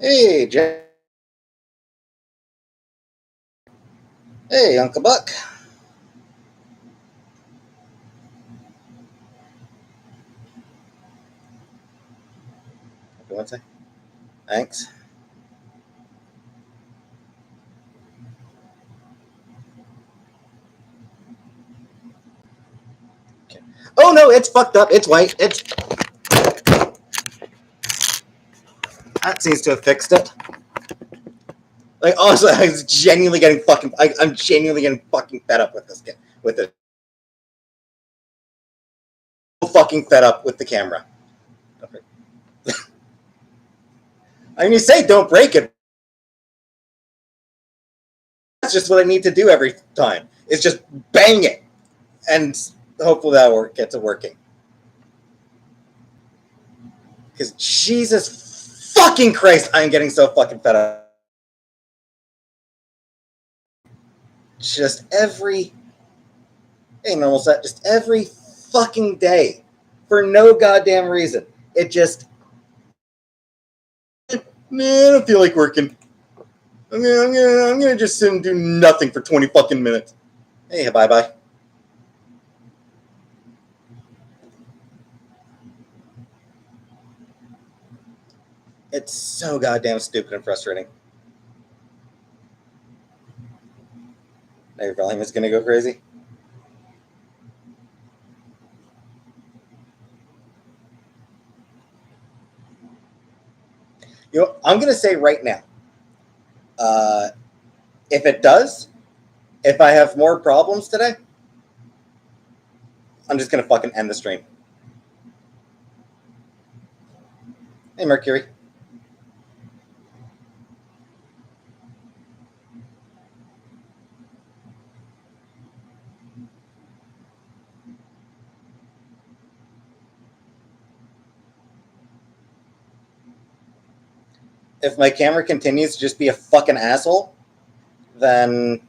Hey, Jack. Hey, Uncle Buck. Happy Wednesday. Thanks. Okay. Oh no, it's fucked up. It's white. That seems to have fixed it. Like honestly, I was genuinely getting fucking. I'm genuinely getting fucking fed up with this. With it. Fucking fed up with the camera. Okay. I mean, you say don't break it. That's just what I need to do every time. Is just bang it, and hopefully that gets it working. Because Jesus fucking Christ, I'm getting so fucking fed up. Just every normal set, just every fucking day, for no goddamn reason. It just, man, I don't feel like working. I'm gonna just sit and do nothing for 20 fucking minutes. Hey, bye bye. It's so goddamn stupid and frustrating. Now your volume is gonna go crazy. You know, I'm gonna say right now, if it does, if I have more problems today, I'm just gonna fucking end the stream. Hey, Mercury. If my camera continues to just be a fucking asshole, then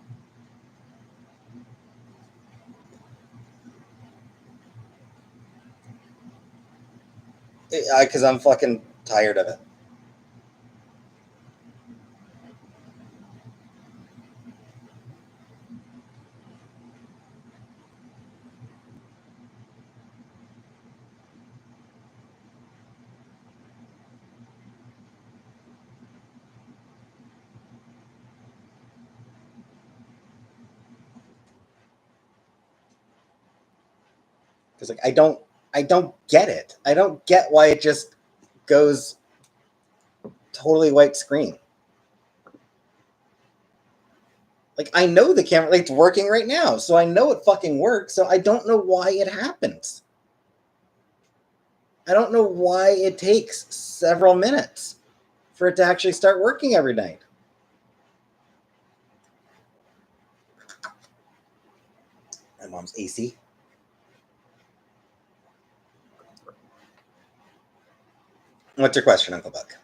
because I'm fucking tired of it. Because like I don't get it. I don't get why it just goes totally white screen. Like I know the camera, like it's working right now, so I know it fucking works. So I don't know why it happens. I don't know why it takes several minutes for it to actually start working every night. My mom's AC. What's your question, Uncle Buck?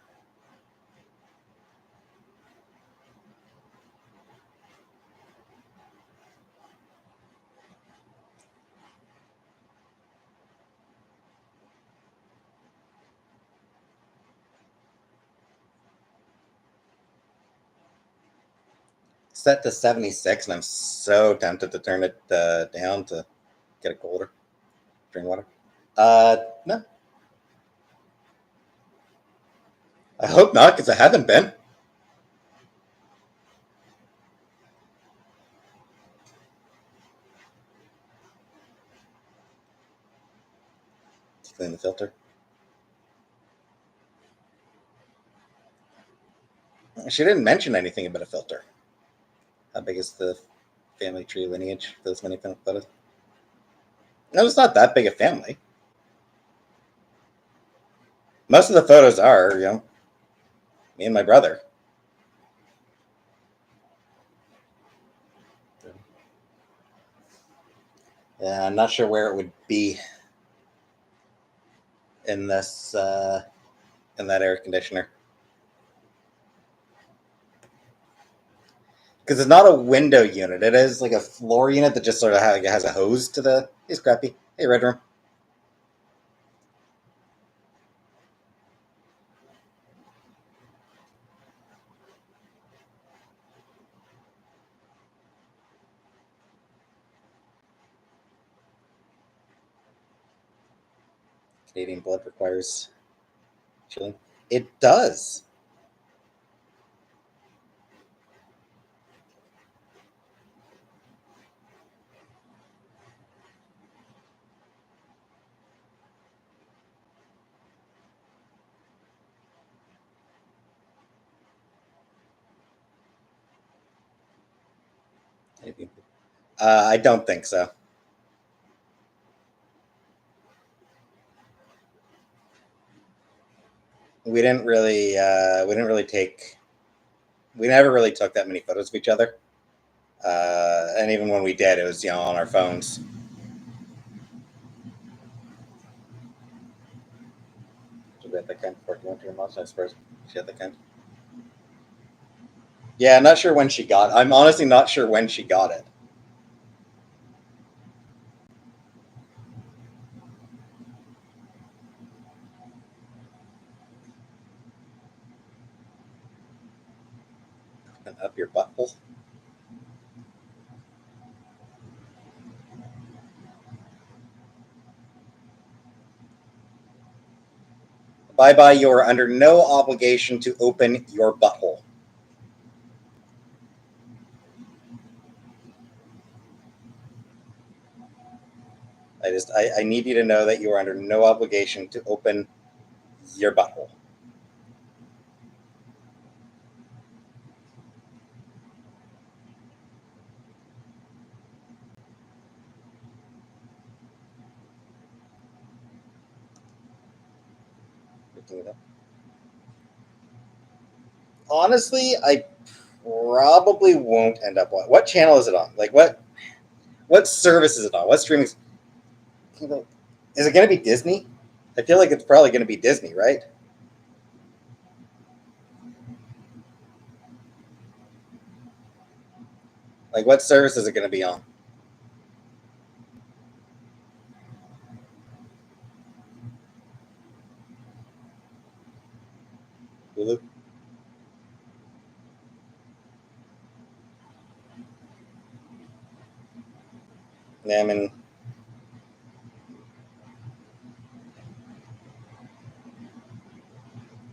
Set to 76, and I'm so tempted to turn it down to get it colder. Drink water. No. I hope not, because I haven't been. To clean the filter. She didn't mention anything about a filter. How big is the family tree lineage for this many photos? No, it's not that big a family. Most of the photos are, me and my brother. Yeah, I'm not sure where it would be in this in that air conditioner. Because it's not a window unit. It is like a floor unit that just sort of has a hose to the. Hey, Scrappy. Hey, Red Room. Canadian blood requires chilling. It does. I don't think so. We didn't really. We didn't really take. We never really took that many photos of each other. And even when we did, it was on our phones. She had that kind before she went to your mom's. I suppose she had that kind. Yeah, not sure when she got. I'm honestly not sure when she got it. And up your butthole. Bye bye. You are under no obligation to open your butthole. I need you to know that you are under no obligation to open your butthole. Honestly, I probably won't end up on. What channel is it on? Like what service is it on? What streaming? Is it going to be Disney? I feel like it's probably going to be Disney, right? Like, what service is it going to be on? Hulu? Yeah, I mean,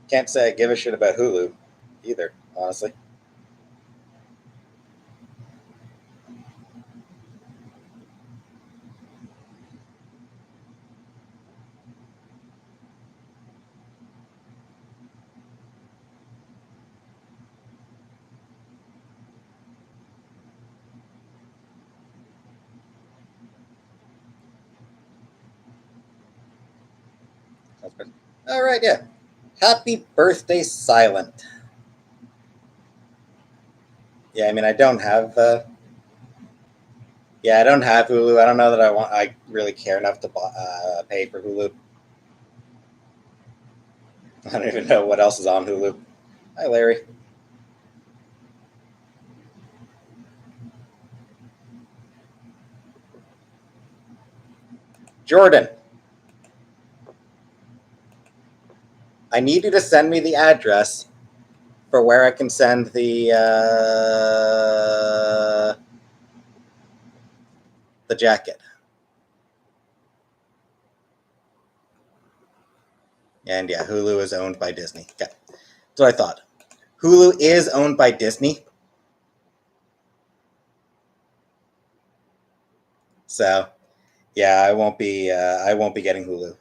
can't say I give a shit about Hulu either, honestly. All right, yeah. Happy birthday, Silent. Yeah, I mean, I don't have. Yeah, I don't have Hulu. I don't know that I want. I really care enough to pay for Hulu. I don't even know what else is on Hulu. Hi, Larry. Jordan, I need you to send me the address for where I can send the jacket. And yeah, Hulu is owned by Disney. Okay. That's what I thought. Hulu is owned by Disney. So yeah, I won't be getting Hulu.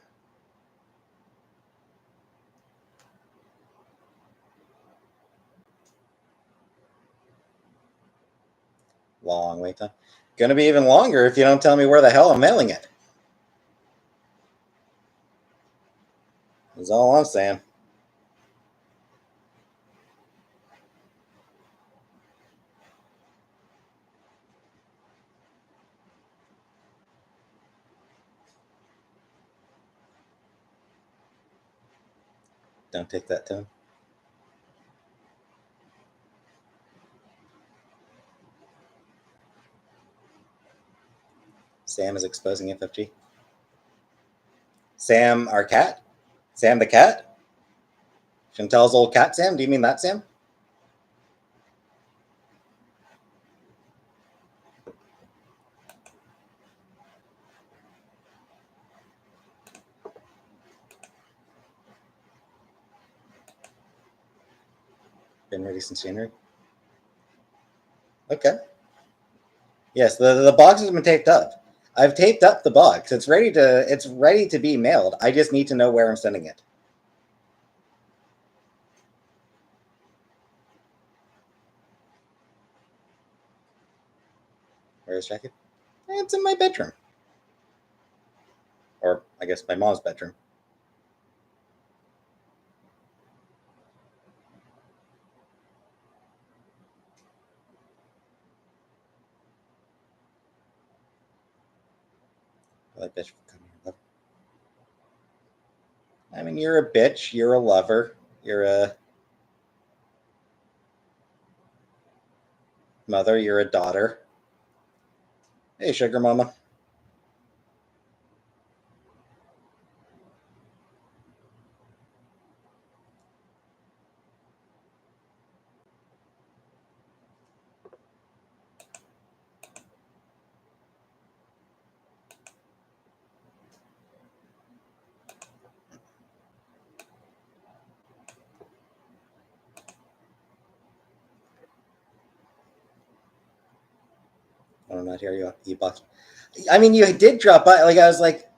Long wait time. Gonna be even longer if you don't tell me where the hell I'm mailing it. That's all I'm saying. Don't take that tone. Sam is exposing FFG. Sam, our cat? Sam the cat? Chantel's old cat Sam? Do you mean that Sam? Been ready since January. Okay. Yes, the box has been taped up. I've taped up the box. It's ready to be mailed. I just need to know where I'm sending it. Where's Jackie? It's in my bedroom. Or I guess my mom's bedroom. That bitch. I mean, you're a bitch. You're a lover. You're a mother. You're a daughter. Hey, sugar mama. I'm not here. You box. I mean, you did drop by. Like I was like,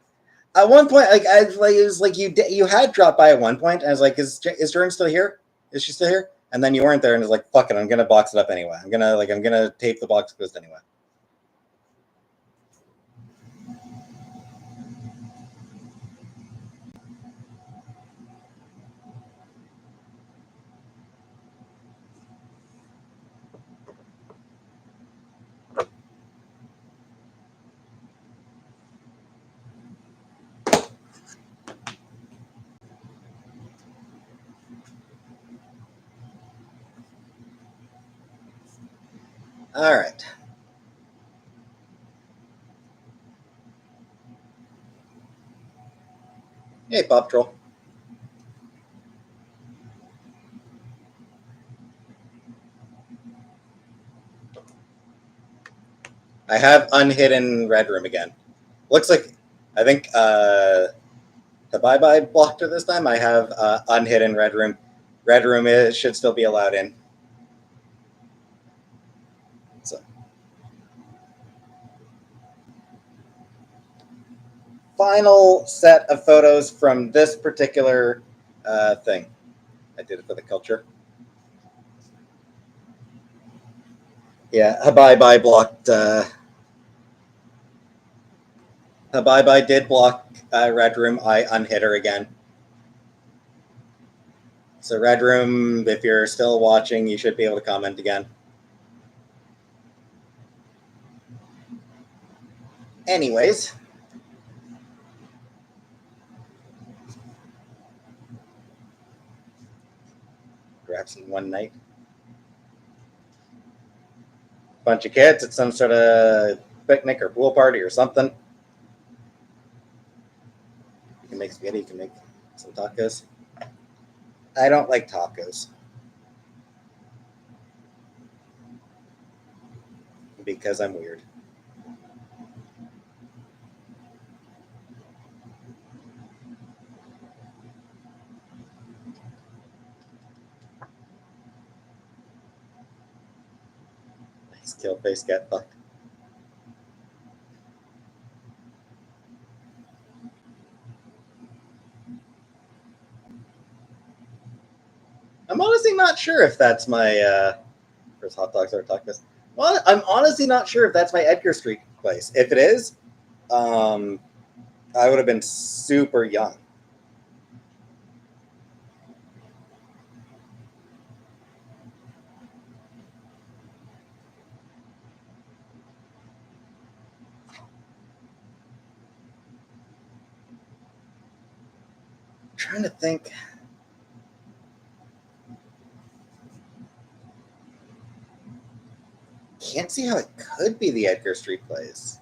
at one point, like I like it was like you had dropped by at one point, and I was like, is Jordan still here? Is she still here? And then you weren't there, and it was like, fuck it, I'm gonna box it up anyway. I'm gonna tape the box closed anyway. All right. Hey, Pop Troll. I have unhidden Red Room again. Looks like I think the Bye Bye blocked her this time. I have unhidden Red Room. Red Room should still be allowed in. So, final set of photos from this particular thing. I did it for the culture. Yeah, Habai blocked. Habai did block Red Room. I unhid her again. So Red Room, if you're still watching, you should be able to comment again. Anyways. Perhaps in one night. Bunch of kids at some sort of picnic or pool party or something. You can make spaghetti, you can make some tacos. I don't like tacos. Because I'm weird. Nice kill face, get fucked. I'm honestly not sure if that's my first hot dogs or tacos. Well, I'm honestly not sure if that's my Edgar Street place. If it is, I would have been super young. I'm trying to think. Can't see how it could be the Edgar Street place.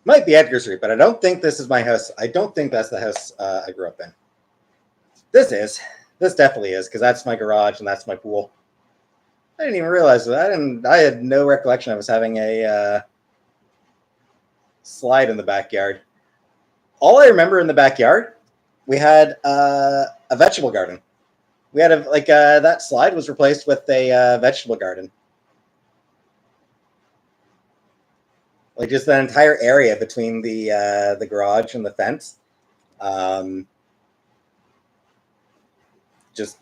Might be Edgar Street, but I don't think this is my house. I don't think that's the house I grew up in. This is. This definitely is, because that's my garage and that's my pool. I didn't even realize that. I had no recollection of us having a slide in the backyard. All I remember in the backyard, we had a vegetable garden. We had that slide was replaced with a vegetable garden. Like just that entire area between the garage and the fence. Just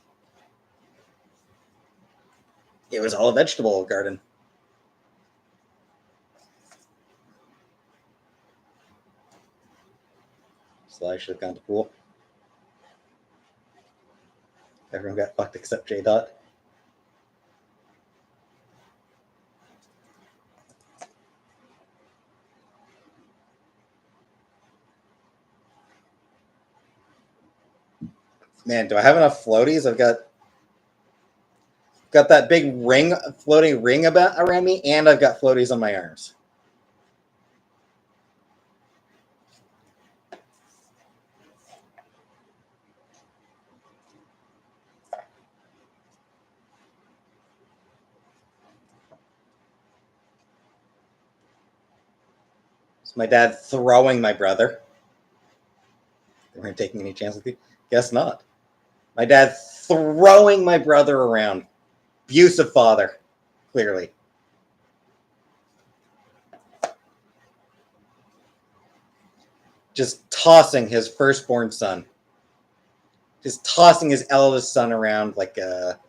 it was all a vegetable garden. So I should have gone to pool. Everyone got fucked except J Dot. Man, do I have enough floaties? I've got that big ring, floating ring about around me, and I've got floaties on my arms. It's my dad throwing my brother. They weren't taking any chance with you? Guess not. My dad throwing my brother around. Abusive father, clearly. Just tossing his firstborn son. Just tossing his eldest son around like a.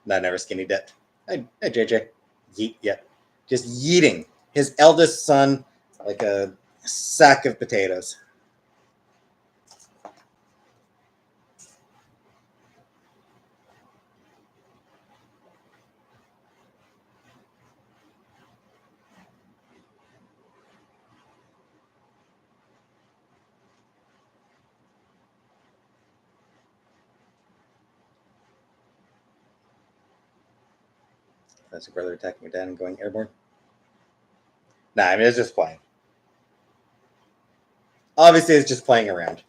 No, never skinny dipped. Hey, JJ. Yeet, yeah. Just yeeting his eldest son like a sack of potatoes. That's your brother attacking your dad and going airborne. Nah, I mean, it's just playing. Obviously, it's just playing around.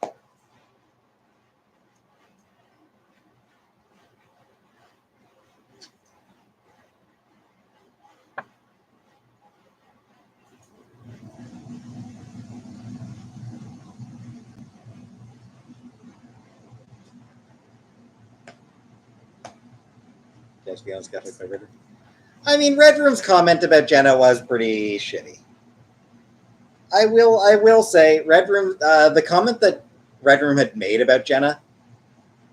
Just be honest, by Red Room. I mean, Red Room's comment about Jenna was pretty shitty. I will say, Red Room, the comment that Red Room had made about Jenna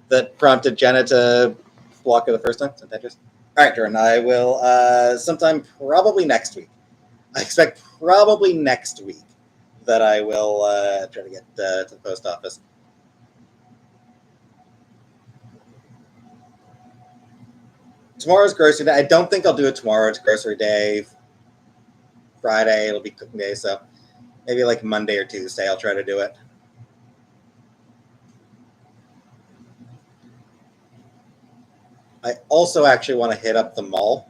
that prompted Jenna to block her the first time. All right, Jordan, I will sometime probably next week. I expect probably next week that I will try to get to the post office. Tomorrow's grocery day. I don't think I'll do it tomorrow. It's grocery day. Friday, it'll be cooking day. So maybe like Monday or Tuesday, I'll try to do it. I also actually want to hit up the mall.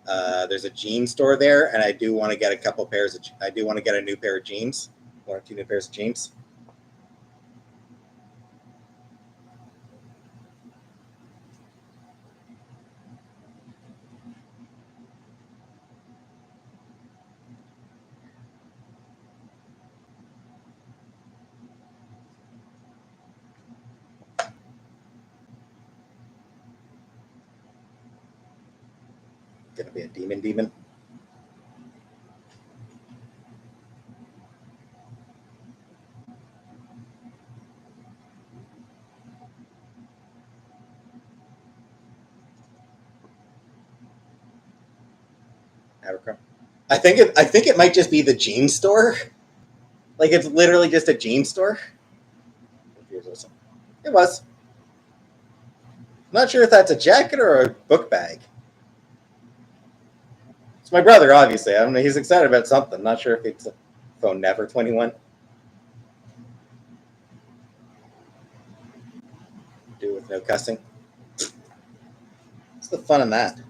There's a jean store there, and I do want to get a couple pairs of. I do want to get a new pair of jeans, 1 or 2 new pairs of jeans. Gonna be a demon. Abercrombie. I think it might just be the jean store. Like it's literally just a jean store. It was. Not sure if that's a jacket or a book bag. It's my brother, obviously. I don't know. He's excited about something. Not sure if it's a phone Never 21. Do with no cussing. What's the fun in that?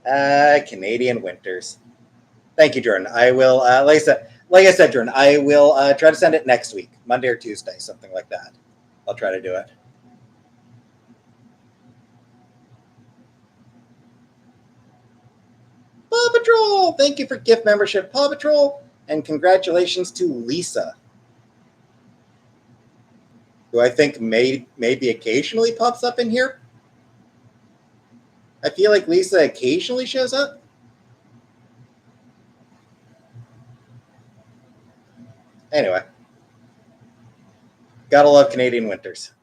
Canadian winters. Thank you, Jordan. I will, like I said, Jordan, I will try to send it next week, Monday or Tuesday, something like that. I'll try to do it. Paw Patrol! Thank you for gift membership, Paw Patrol, and congratulations to Lisa, who I think maybe occasionally pops up in here. I feel like Lisa occasionally shows up. Anyway, gotta love Canadian winters.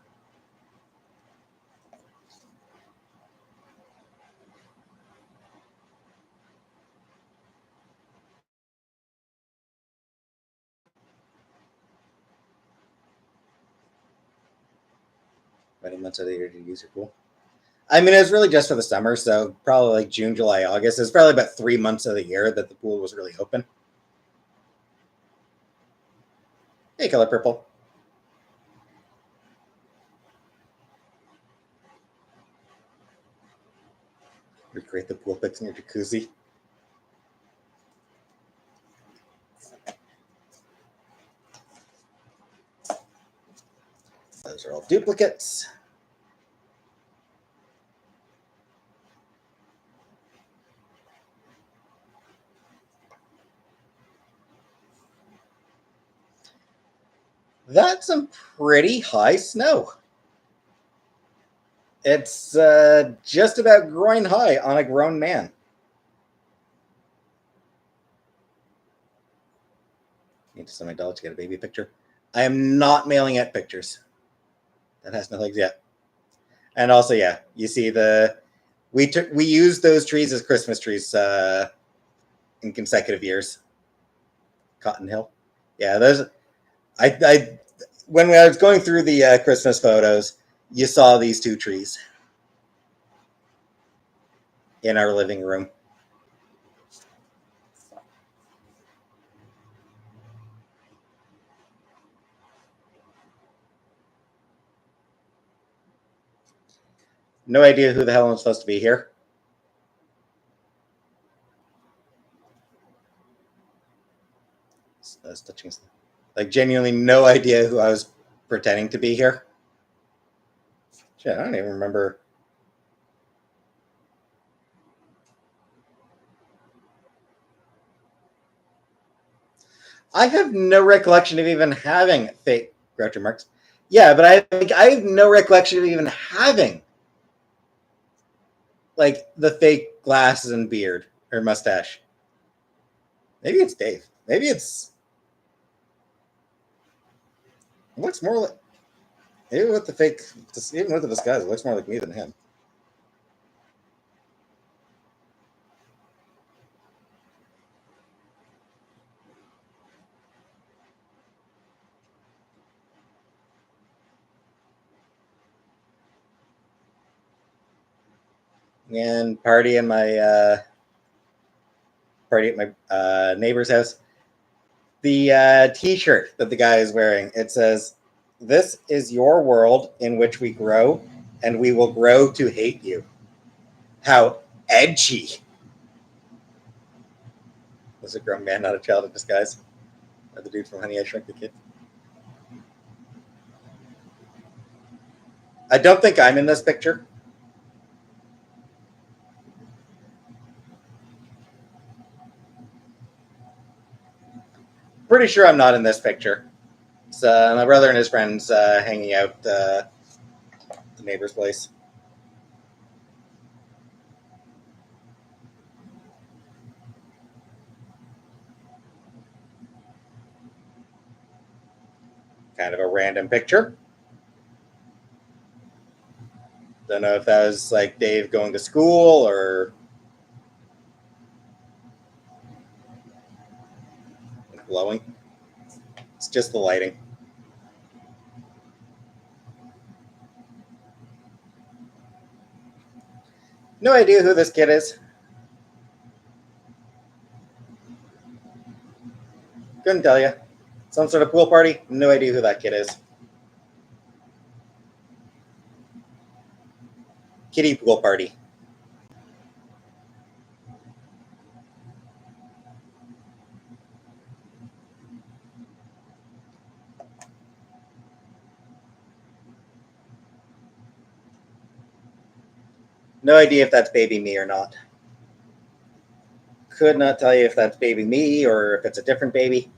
Many months of the year to use your pool. I mean, it was really just for the summer, so probably like June, July, August. It's probably about 3 months of the year that the pool was really open. Hey, color purple. Recreate the pool pics in your jacuzzi. Those are all duplicates. That's some pretty high snow. It's just about groin high on a grown man. Need to send my dog to get a baby picture. I am not mailing out pictures. That has no legs yet. And also, yeah, you see we used those trees as Christmas trees in consecutive years. Cotton Hill, yeah, those. I when I was going through the Christmas photos, you saw these two trees in our living room. No idea who the hell I'm supposed to be here. Touching, like, genuinely no idea who I was pretending to be here. Shit, I don't even remember. I have no recollection of even having fake Groucho Marx. Yeah, but I have no recollection of even having like the fake glasses and beard or mustache. Maybe it's Dave. Maybe it's. It looks more like, even with the fake, even with the disguise, it looks more like me than him. And party at my neighbor's house. The T-shirt that the guy is wearing, it says, "This is your world in which we grow, and we will grow to hate you." How edgy! Was a grown man, not a child in disguise. Or the dude from Honey I Shrunk the Kid. I don't think I'm in this picture. Pretty sure I'm not in this picture. It's my brother and his friends hanging out the neighbor's place. Kind of a random picture. Don't know if that was like Dave going to school or glowing. It's just the lighting. No idea who this kid is. Couldn't tell you. Some sort of pool party. No idea who that kid is. Kiddie pool party. No idea if that's baby me or not. Could not tell you if that's baby me or if it's a different baby.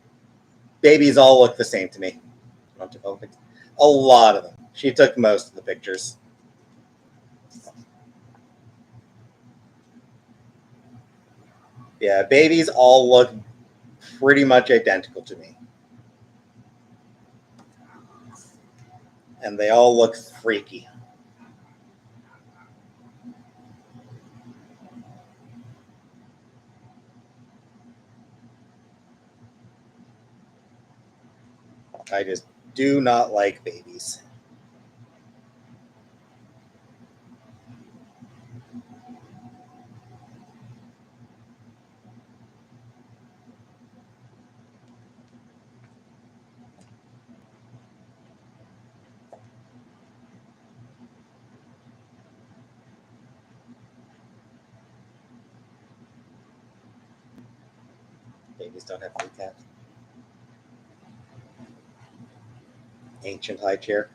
Babies all look the same to me. A lot of them. She took most of the pictures. Yeah, babies all look pretty much identical to me. And they all look freaky. I just do not like babies. Babies don't have kneecaps. Ancient high chair.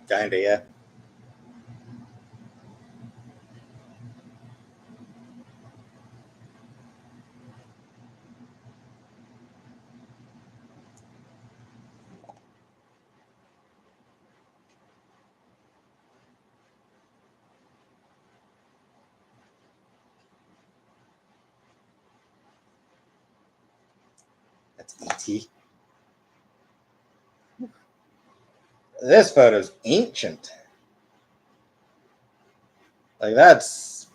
Kinda, yeah. That's E.T. This photo's ancient. Like, that's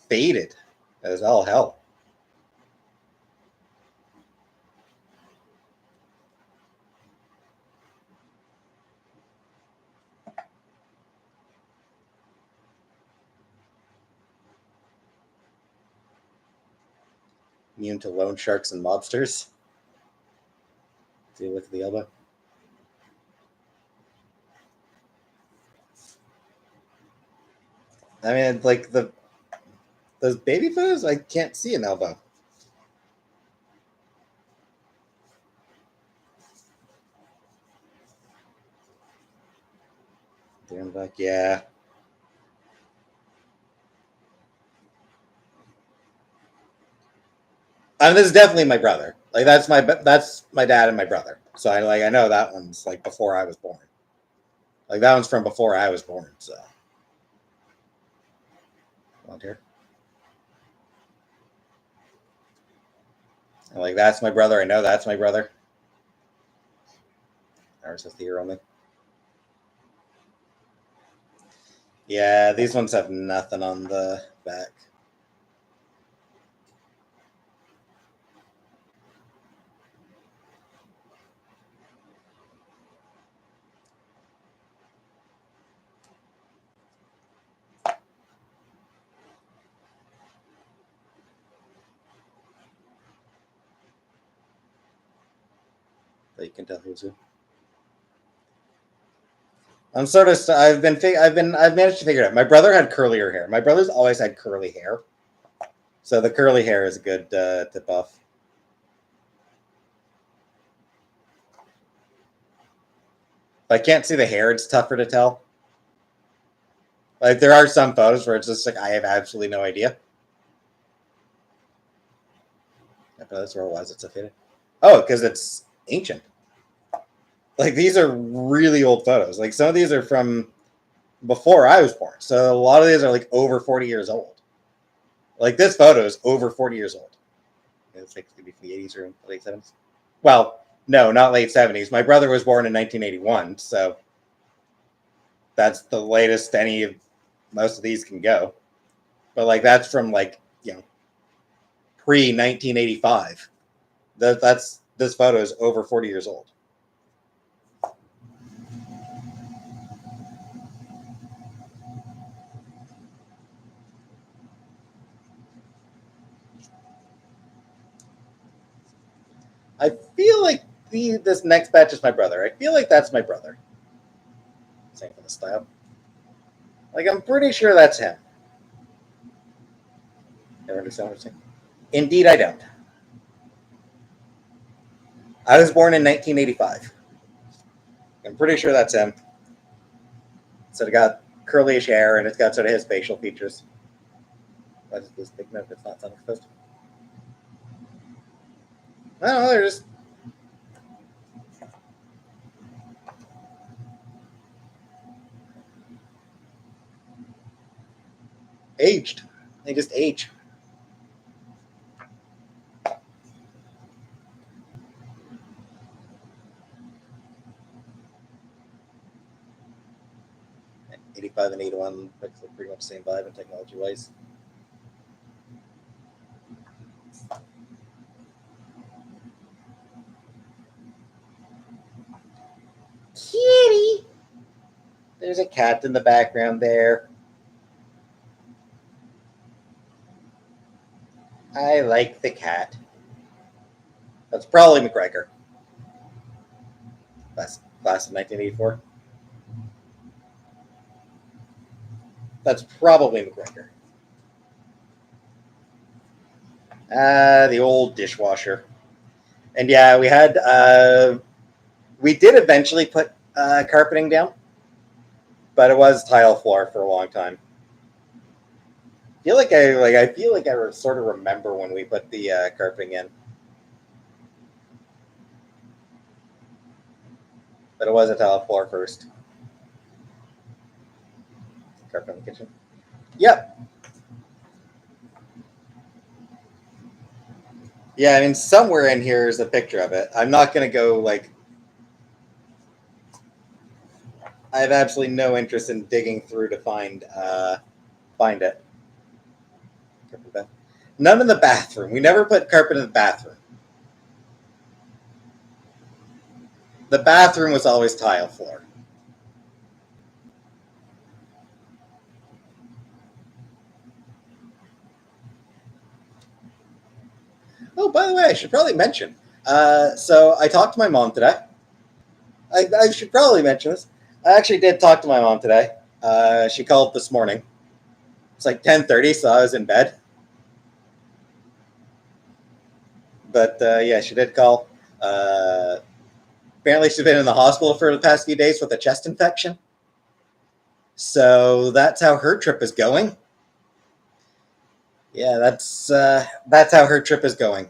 faded as all hell. Immune to loan sharks and mobsters. See, look at the elbow. I mean, like those baby photos, I can't see an elbow. Damn back, yeah. I mean, this is definitely my brother. Like that's my dad and my brother. So I know that one's like before I was born. Like that one's from before I was born. So on here. And like that's my brother. I know that's my brother. Ours is the year only. Yeah, these ones have nothing on the back. But you can tell who's who. I'm sort of. I've managed to figure it out. My brother had curlier hair. My brother's always had curly hair, so the curly hair is a good tip off. If I can't see the hair, it's tougher to tell. Like there are some photos where it's just like I have absolutely no idea. Yeah, but that's where it was. It's a faded. Oh, because it's ancient. Like these are really old photos. Like some of these are from before I was born. So a lot of these are like over 40 years old. Like this photo is over 40 years old. It's like maybe from the 80s or late 70s. Well, no, not late 70s. My brother was born in 1981, so that's the latest any of most of these can go. But like that's from like, pre 1985. That's this photo is over 40 years old. I feel like this next batch is my brother. I feel like that's my brother. Same for the style. Like I'm pretty sure that's him. Ever understand what I'm saying? Indeed, I don't. I was born in 1985. I'm pretty sure that's him. So it got curlyish hair, and it's got sort of his facial features. Why does this big note? It's not sound exposed. I don't know. They're just aged. They just age. '85 and '81 pretty much the same vibe and technology wise. Kitty. There's a cat in the background there. I like the cat. That's probably McGregor. Class of 1984. That's probably McGregor. The old dishwasher. And yeah, we had we did eventually put carpeting down, but it was tile floor for a long time. I feel like I sort of remember when we put the carpeting in, but it was a tile floor first. Carpet in the kitchen. Yep. Yeah, I mean, somewhere in here is a picture of it. I'm not going to go like. I have absolutely no interest in digging through to find it. None in the bathroom. We never put carpet in the bathroom. The bathroom was always tile floor. Oh, by the way, I should probably mention. So I talked to my mom today. I should probably mention this. I actually did talk to my mom today. She called this morning. It's like 10:30, so I was in bed. But yeah, she did call. Apparently, she's been in the hospital for the past few days with a chest infection. So that's how her trip is going. Yeah, that's how her trip is going.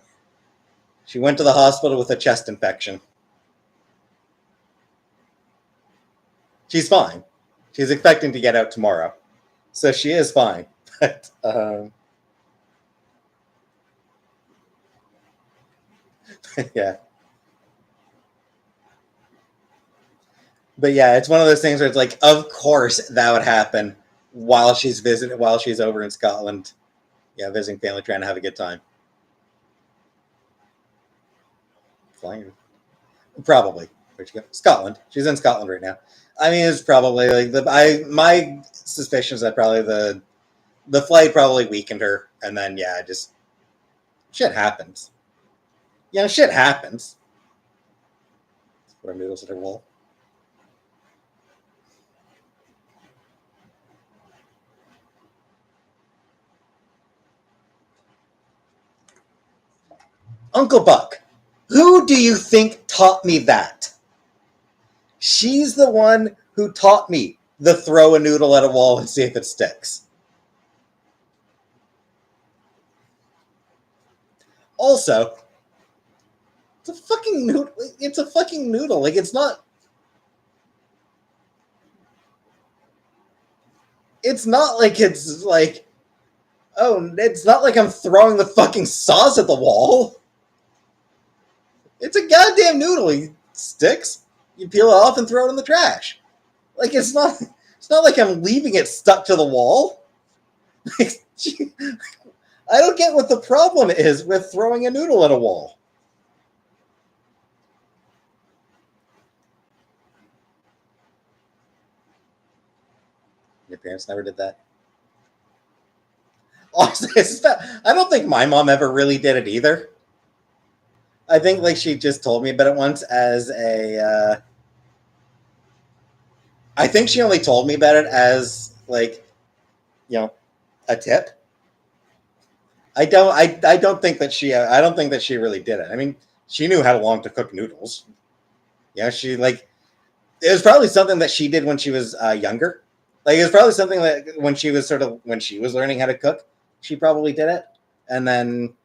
She went to the hospital with a chest infection. She's fine. She's expecting to get out tomorrow, so she is fine. But yeah. But yeah, it's one of those things where it's like, of course that would happen while she's over in Scotland. Yeah, visiting family, trying to have a good time. Flying, probably. Where'd you go? Scotland. She's in Scotland right now. I mean, it's probably like my suspicions that probably the flight probably weakened her, and then yeah, just shit happens. Yeah, shit happens. Pour noodles at her wall. Uncle Buck, who do you think taught me that? She's the one who taught me the throw a noodle at a wall and see if it sticks. Also, it's a fucking noodle. It's a fucking noodle. Like, it's not. It's not like it's like. Oh, it's not like I'm throwing the fucking sauce at the wall. It's a goddamn noodle. It sticks. You peel it off and throw it in the trash. Like, it's not. It's not like I'm leaving it stuck to the wall. I don't get what the problem is with throwing a noodle at a wall. Your parents never did that. Honestly, I don't think my mom ever really did it either. I think like she just told me about it once as a. I think she only told me about it as like, a tip. I don't think that she. I don't think that she really did it. I mean, she knew how long to cook noodles. Yeah, she like. It was probably something that she did when she was younger. Like it's probably something that when she was learning how to cook, she probably did it, and then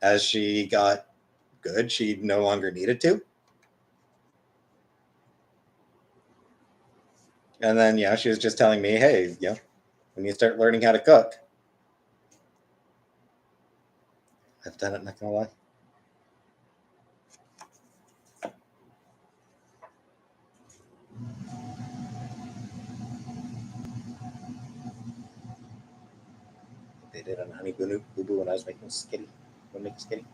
as she got good, she no longer needed to. And then she was just telling me, hey, when you start learning how to cook, I've done it. Not gonna lie. They did on Honey Boo Boo when I was making skitty. When making skitty,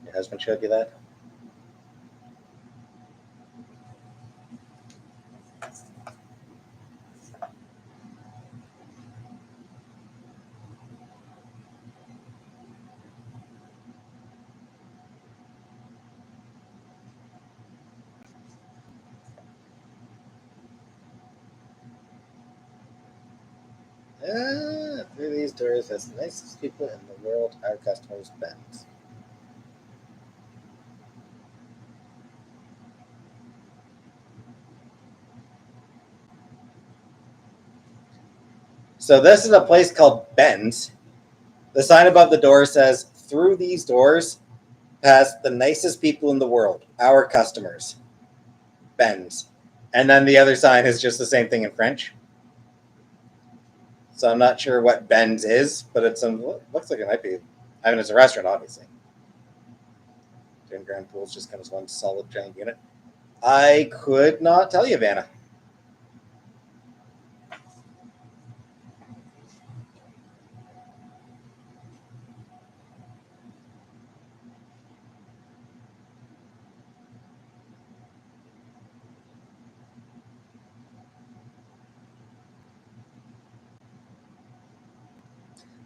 your husband showed you that. Through these doors, that's the nicest people in the world. Our customers, Ben's. So this is a place called Ben's. The sign above the door says, "Through these doors, past the nicest people in the world, our customers, Ben's." And then the other sign is just the same thing in French. So I'm not sure what Ben's is, but looks like it might be. I mean, it's a restaurant, obviously. Jim Grand Pool's just kind of one solid giant unit. I could not tell you, Vanna.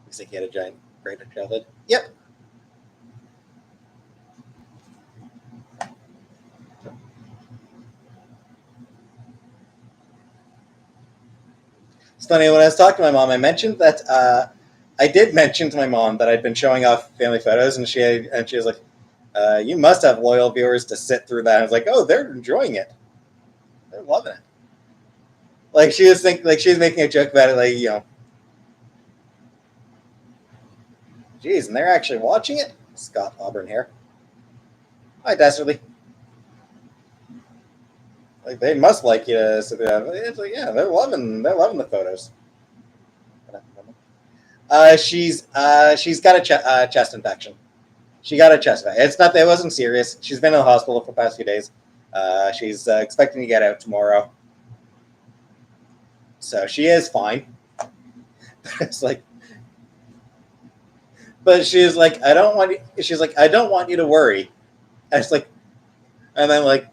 Looks like he had a giant greater childhood. Yep. It's funny, when I was talking to my mom, I mentioned that I did mention to my mom that I'd been showing off family photos, and she was like, "You must have loyal viewers to sit through that." I was like, "Oh, they're enjoying it. They're loving it." Like she was making a joke about it, like geez, and they're actually watching it. Scott Auburn hair. Hi, Dastardly. Like they must like you to sit there. It's like, yeah, they're loving the photos. She's got a chest infection. She got a chest infection. It wasn't serious. She's been in the hospital for the past few days. She's expecting to get out tomorrow, so she is fine. It's like, but she's like, I don't want you. She's like, I don't want you to worry. And it's like, and then like,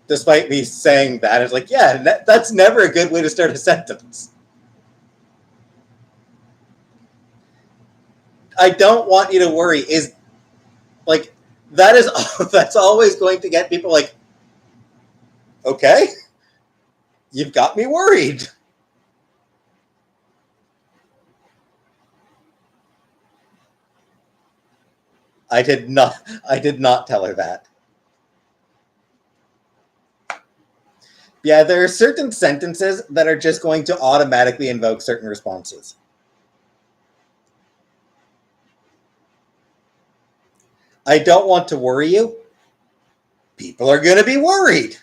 despite me saying that, it's like, yeah, that's never a good way to start a sentence. I don't want you to worry is like that is that's always going to get people like, okay, you've got me worried. I did not tell her that. Yeah, there are certain sentences that are just going to automatically invoke certain responses. I don't want to worry you. People are going to be worried.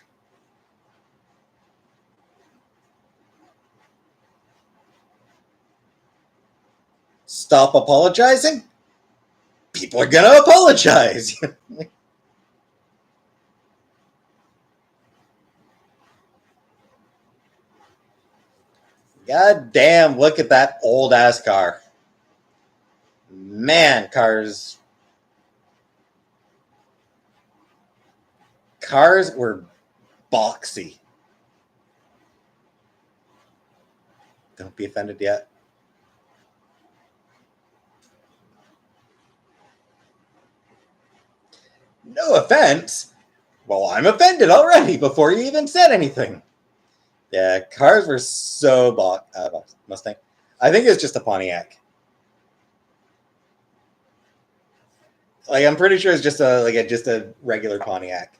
Stop apologizing. People are going to apologize. God damn, look at that old ass car. Man, cars were boxy. Don't be offended yet. No offense. Well, I'm offended already before you even said anything. Yeah, cars were so Mustang. I think it's just a Pontiac. Like I'm pretty sure it's just a regular Pontiac.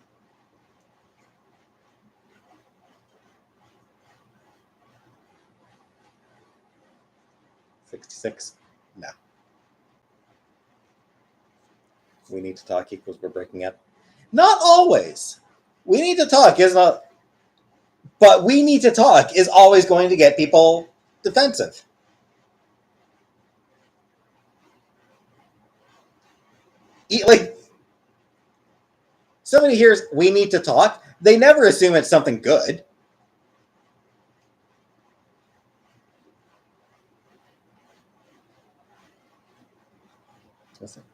66. No. We need to talk equals we're breaking up. Not always. We need to talk is not, but we need to talk is always going to get people defensive. Like, somebody hears we need to talk, they never assume it's something good.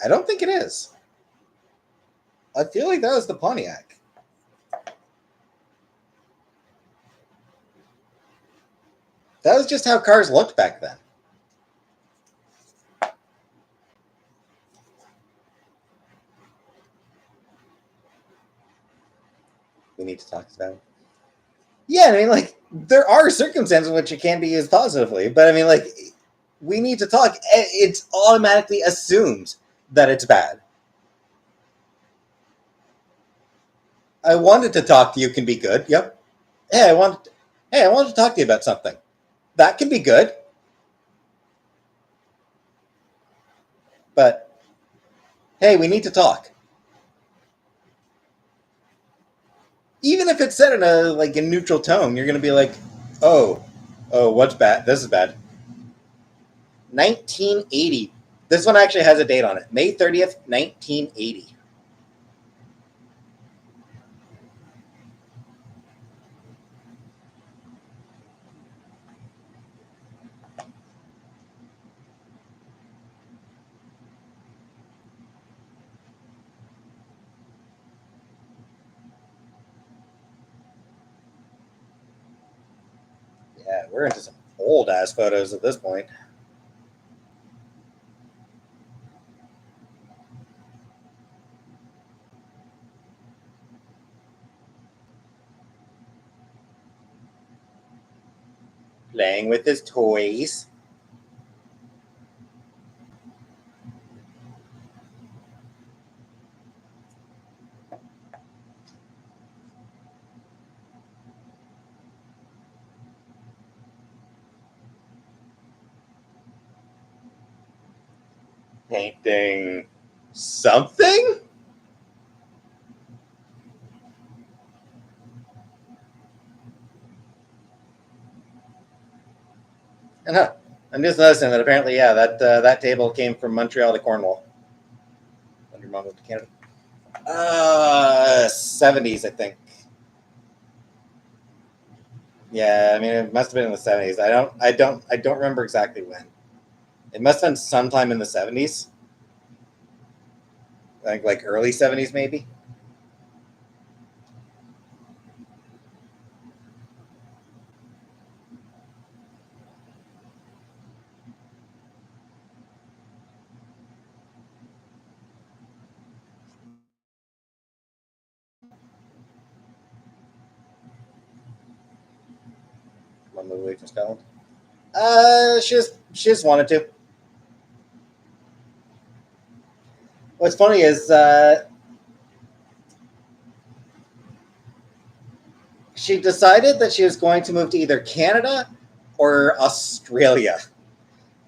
I don't think it is. I feel like that was the Pontiac. That was just how cars looked back then. We need to talk about it. Yeah, I mean, like, there are circumstances in which it can be used positively, but I mean, like, we need to talk. It's automatically assumed that it's bad. I wanted to talk to you can be good. Yep. Hey, I wanted to talk to you about something. That can be good. But hey, we need to talk. Even if it's said in a neutral tone, you're gonna be like, oh, what's bad? This is bad. 1980. This one actually has a date on it. May 30th, 1980. Yeah, we're into some old ass photos at this point. Playing with his toys. Painting something? Uh-huh. I'm just noticing that apparently, yeah, that table came from Montreal to Cornwall. When your mom moved to Canada. 70s, I think. Yeah, I mean, it must have been in the 70s. I don't remember exactly when. It must have been sometime in the 70s. Like early 70s, maybe. One movie from Scotland. She just wanted to. What's funny is she decided that she was going to move to either Canada or Australia.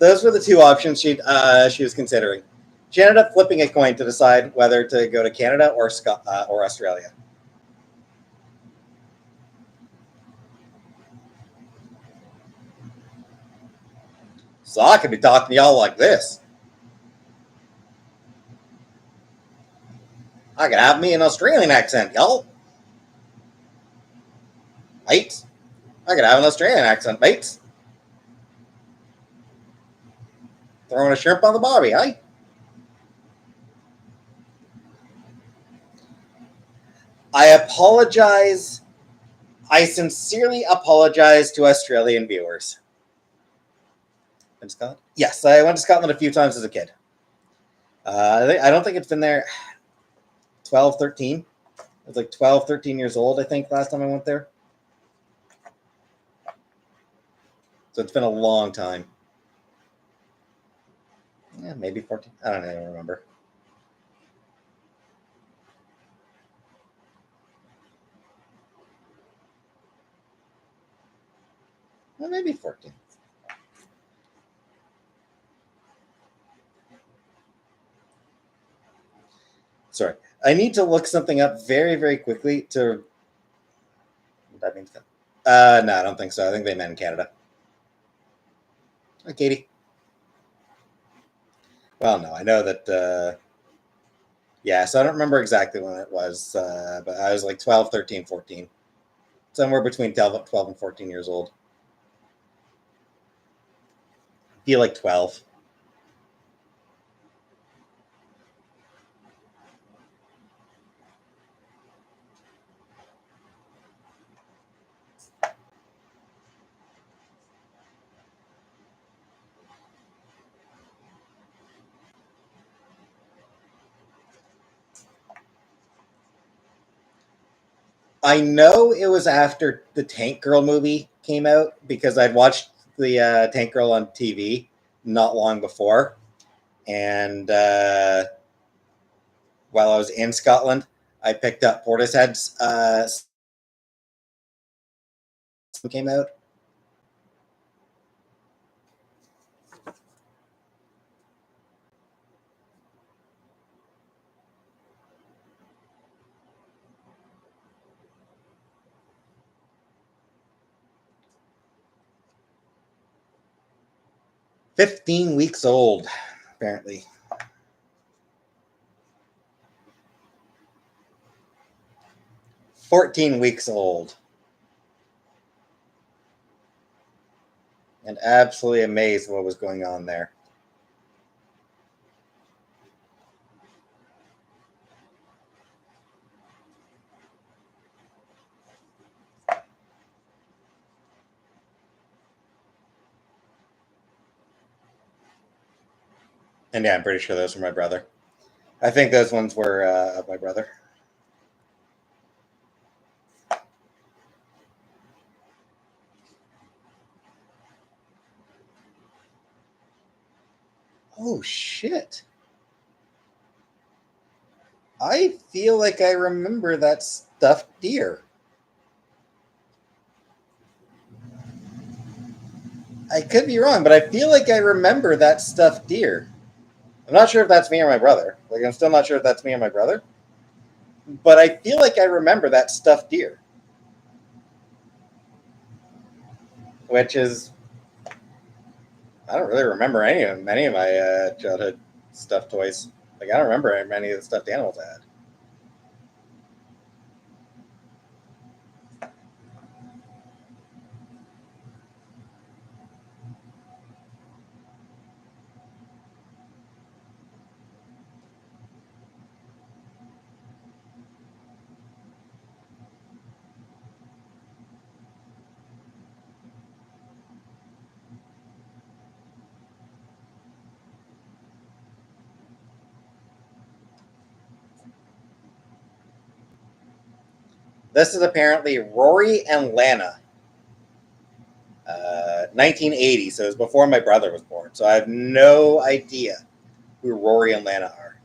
Those were the two options she was considering. She ended up flipping a coin to decide whether to go to Canada or Australia. So I could be talking to y'all like this. I could have me an Australian accent, y'all. Mates. I could have an Australian accent, mates. Throwing a shrimp on the barbie, eh? I apologize. I sincerely apologize to Australian viewers. Been to Scotland? Yes, I went to Scotland a few times as a kid. I don't think it's been there 12, 13. I was like 12, 13 years old, I think, last time I went there. So it's been a long time. Yeah, maybe 14. I don't even remember. Well, maybe 14. Sorry. I need to look something up very, very quickly to. That means. No, I don't think so. I think they meant in Canada. Hi, Katie. Well, no, I know that. Yeah, so I don't remember exactly when it was, but I was like 12, 13, 14. Somewhere between 12 and 14 years old. I feel like 12. I know it was after the Tank Girl movie came out because I'd watched the Tank Girl on TV not long before. And while I was in Scotland, I picked up Portishead's came out. "15 weeks old, apparently." 14 weeks old. And absolutely amazed what was going on there. And yeah, I'm pretty sure those were my brother. I think those ones were of my brother. Oh, shit. I feel like I remember that stuffed deer. I could be wrong, but I feel like I remember that stuffed deer. I'm not sure if that's me or my brother. Like, I'm still not sure if that's me or my brother. But I feel like I remember that stuffed deer. Which is, I don't really remember any of my childhood stuffed toys. Like, I don't remember many of the stuffed animals I had. This is apparently Rory and Lana. 1980, so it was before my brother was born. So I have no idea who Rory and Lana are.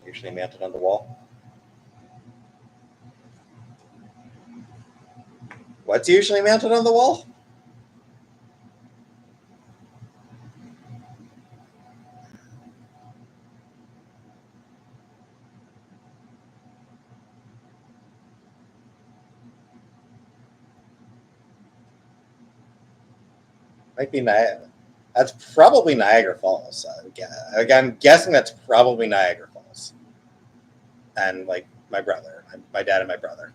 Usually mounted on the wall. What's usually mounted on the wall? Might be Niagara. That's probably Niagara Falls. I'm guessing that's probably Niagara Falls. And like my brother, my dad and my brother.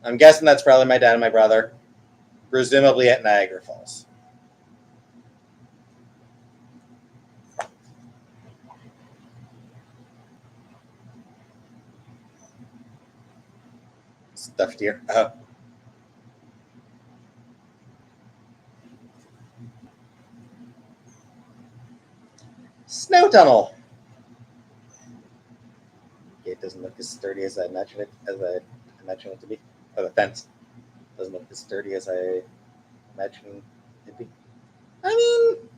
I'm guessing that's probably my dad and my brother, presumably at Niagara Falls. Stuffed deer. Oh. Snow tunnel. It doesn't look as sturdy as I imagined it to be. Oh, the fence doesn't look as sturdy as I imagined it to be. I mean,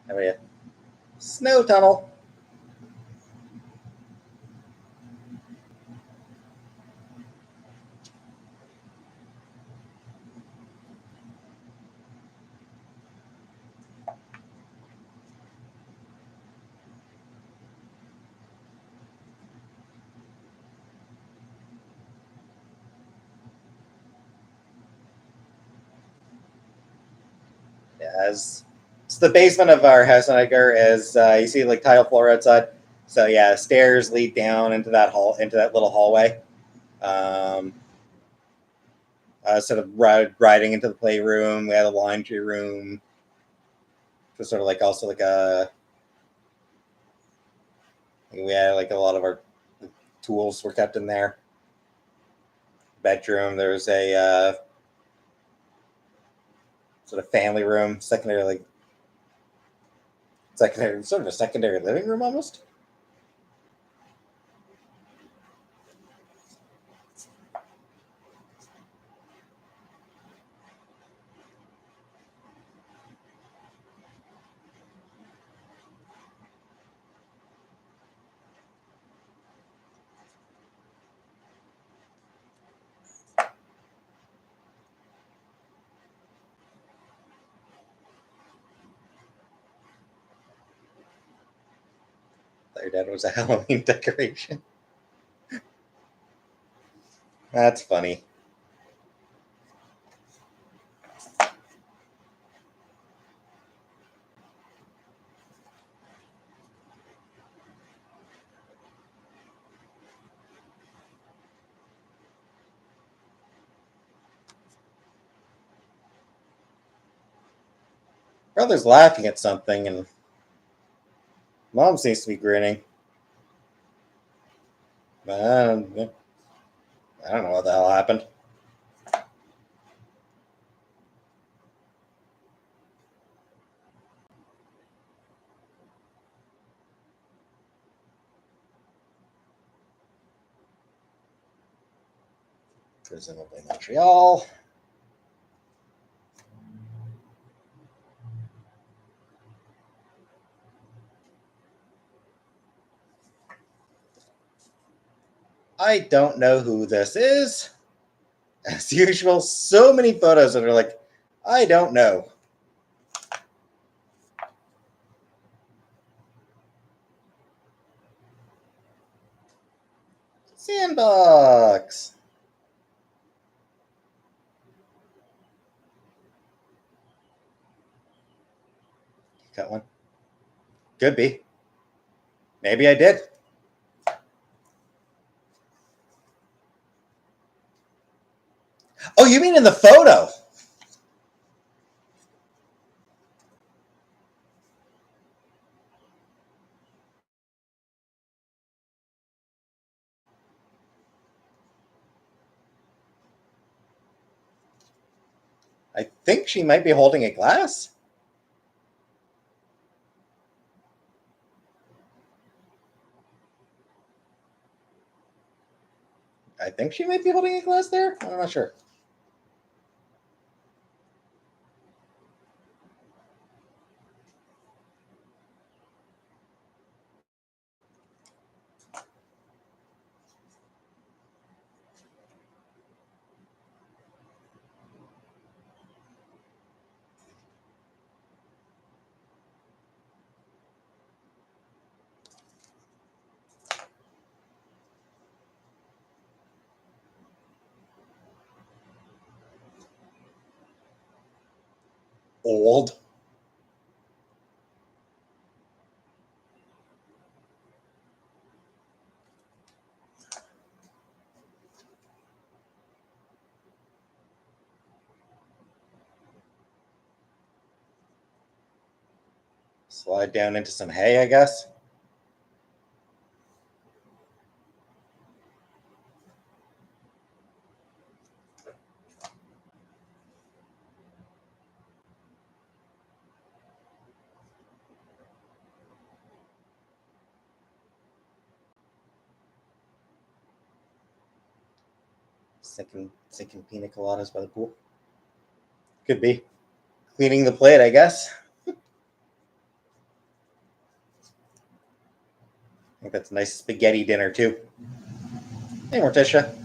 how about you? Snow tunnel. as it's the basement of our house on Edgar, as you see like tile floor outside. So yeah, stairs lead down into that into that little hallway. Sort of riding into the playroom. We had a laundry room. It was sort of like also like we had like a lot of our tools were kept in there. Bedroom. There was a sort of family room, sort of a secondary living room almost. Your dad was a Halloween decoration. That's funny. Brother's laughing at something, and mom seems to be grinning. But I don't know what the hell happened. Presumably Montreal. I don't know who this is. As usual, so many photos that are like, I don't know. Sandbox. Got one. Could be. Maybe I did. Oh, you mean in the photo? I think she might be holding a glass. I think she might be holding a glass there. I'm not sure. Old. Slide down into some hay, I guess. Sinking pina coladas by the pool. Could be. Cleaning the plate, I guess. I think that's a nice spaghetti dinner, too. Hey, Morticia.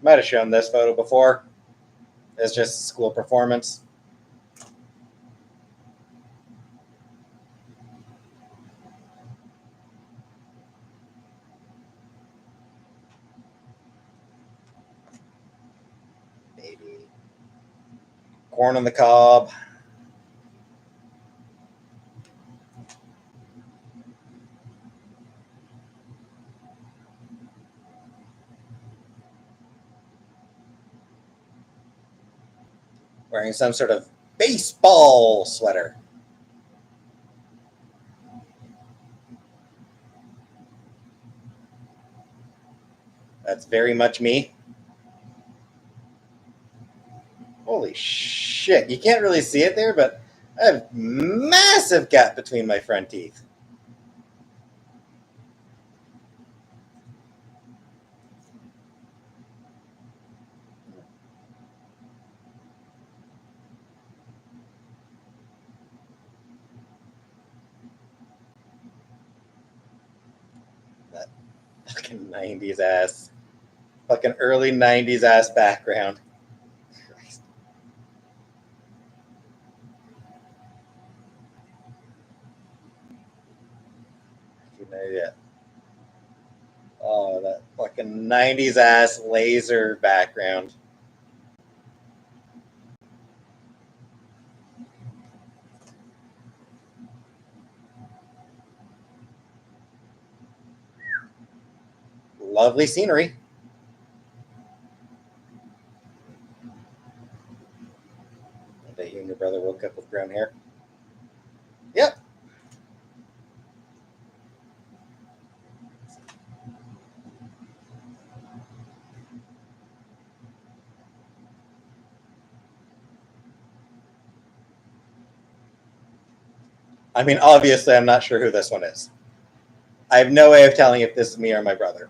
Might have shown this photo before. It's just school performance. corn on the cob. Wearing some sort of baseball sweater. That's very much me. Holy shit. You can't really see it there, but I have massive gap between my front teeth. That fucking 90s ass. Fucking early 90s ass background. Christ. Yeah. Oh, that fucking 90s ass laser background. Lovely scenery. I bet you and your brother woke up with brown hair. Yep. I mean, obviously, I'm not sure who this one is. I have no way of telling if this is me or my brother.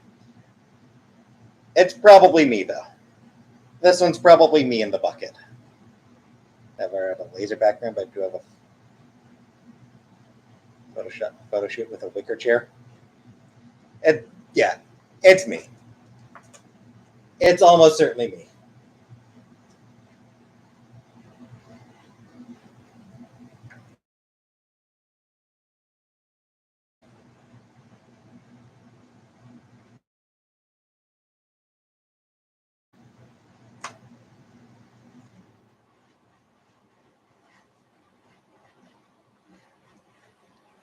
It's probably me, though. This one's probably me in the bucket. Never have a laser background, but I do have a photo shoot with a wicker chair. Yeah, it's me. It's almost certainly me.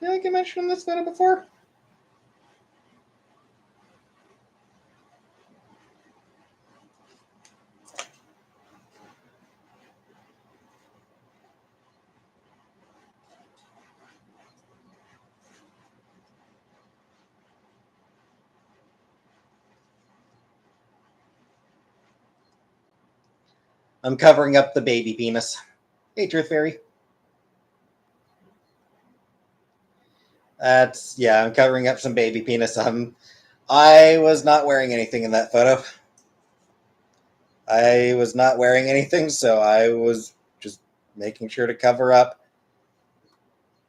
I feel like I mentioned this photo before. I'm covering up the baby penis. Hey, Truth Fairy. I'm covering up some baby penis. I was not wearing anything in that photo. I was not wearing anything, so I was just making sure to cover up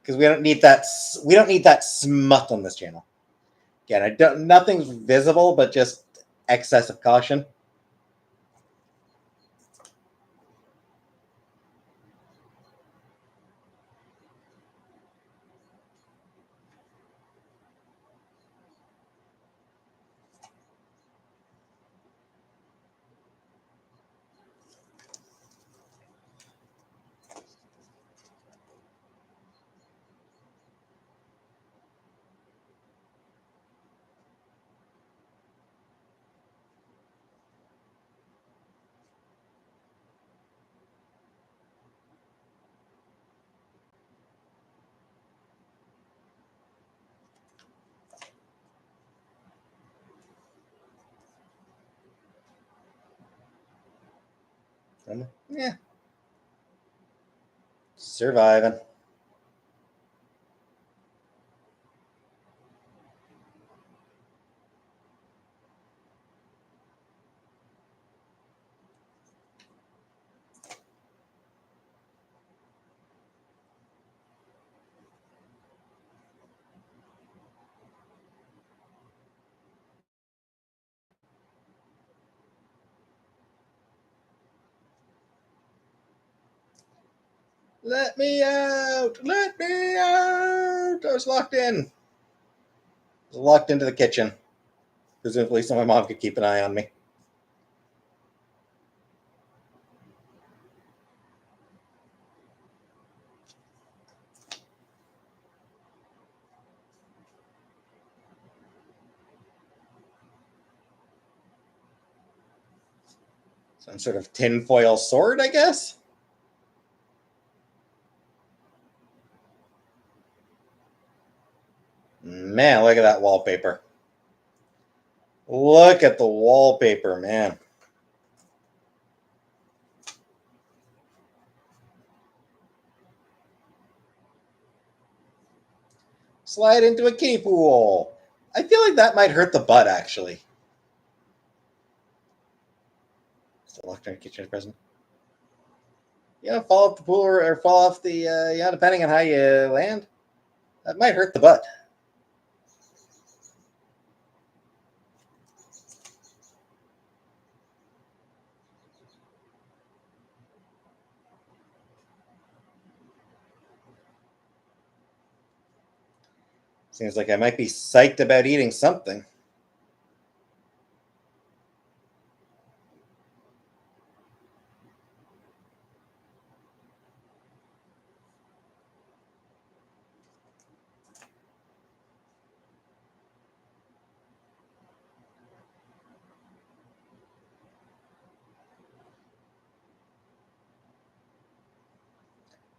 because we don't need that. We don't need that smut on this channel. Again, nothing's visible, but just excessive caution. Yeah, surviving. Let me out! Let me out! I was locked in. I was locked into the kitchen. Presumably, so my mom could keep an eye on me. Some sort of tinfoil sword, I guess? Man, look at that wallpaper. Look at the wallpaper, man. Slide into a kiddie pool. I feel like that might hurt the butt, actually. Still locked in the kitchen present. Yeah, fall off the pool or fall off the, depending on how you land. That might hurt the butt. Seems like I might be psyched about eating something.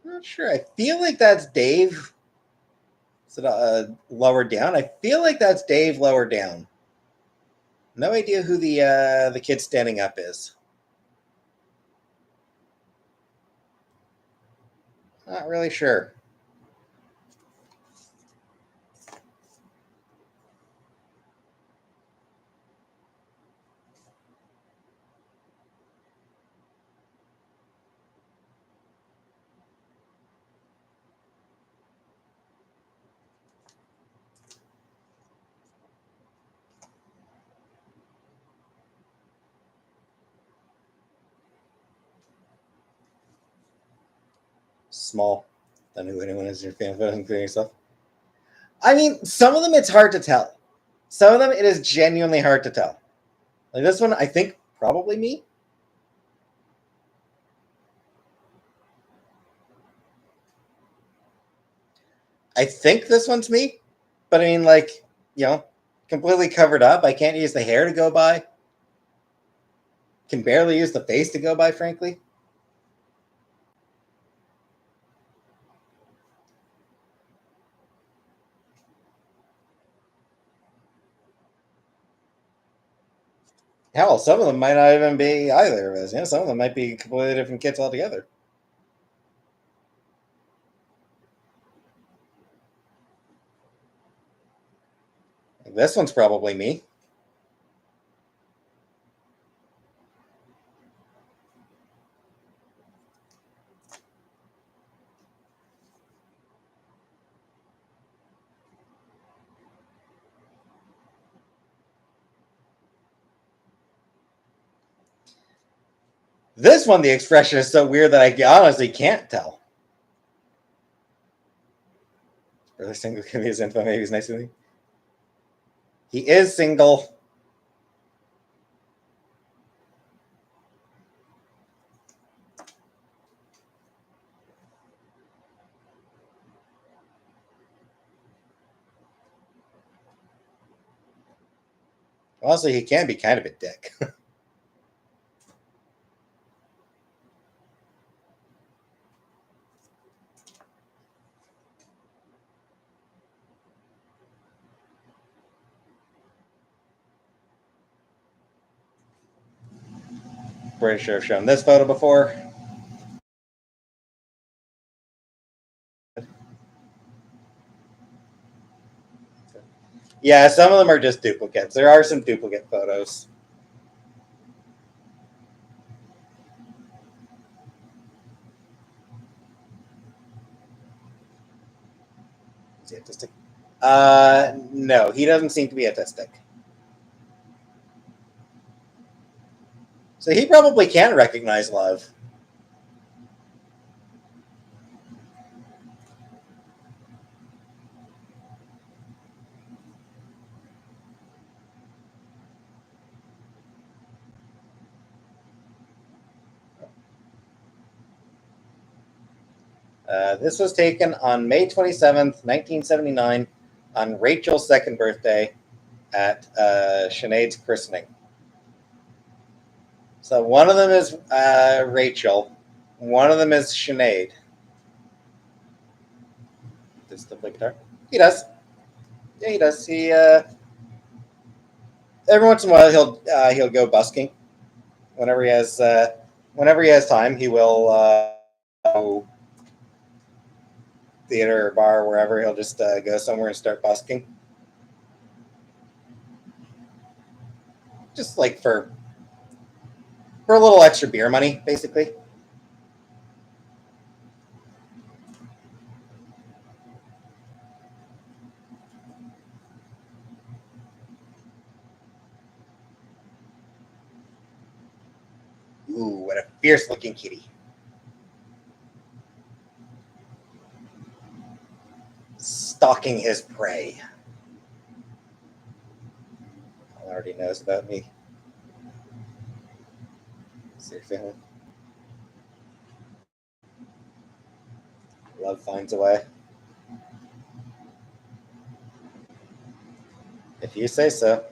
I'm not sure. I feel like that's Dave. Is it lower down? I feel like that's Dave lower down. No idea who the kid standing up is. Not really sure. Small. Don't know who anyone is in your fan photo, including yourself. I mean, some of them it's hard to tell. Some of them it is genuinely hard to tell. Like this one, I think probably me. I think this one's me, but I mean, like, completely covered up. I can't use the hair to go by. Can barely use the face to go by, frankly. Hell, some of them might not even be either of us. Some of them might be completely different kids altogether. This one's probably me. This one, the expression is so weird that I honestly can't tell. Really single can be his info. Maybe he's nice to me. He is single. Honestly, he can be kind of a dick. Pretty sure I've shown this photo before. Yeah, some of them are just duplicates. There are some duplicate photos. Is he autistic? No, he doesn't seem to be autistic. So he probably can recognize love. This was taken on May 27th, 1979, on Rachel's second birthday at Sinead's christening. So one of them is Rachel. One of them is Sinead. Does he play guitar? He does. Yeah, he does. He every once in a while he'll go busking. Whenever he has time, he will go theater or bar or wherever. He'll just go somewhere and start busking. Just like for a little extra beer money, basically. Ooh, what a fierce looking kitty. Stalking his prey. Already knows about me. Is your family? Love finds a way. If you say so.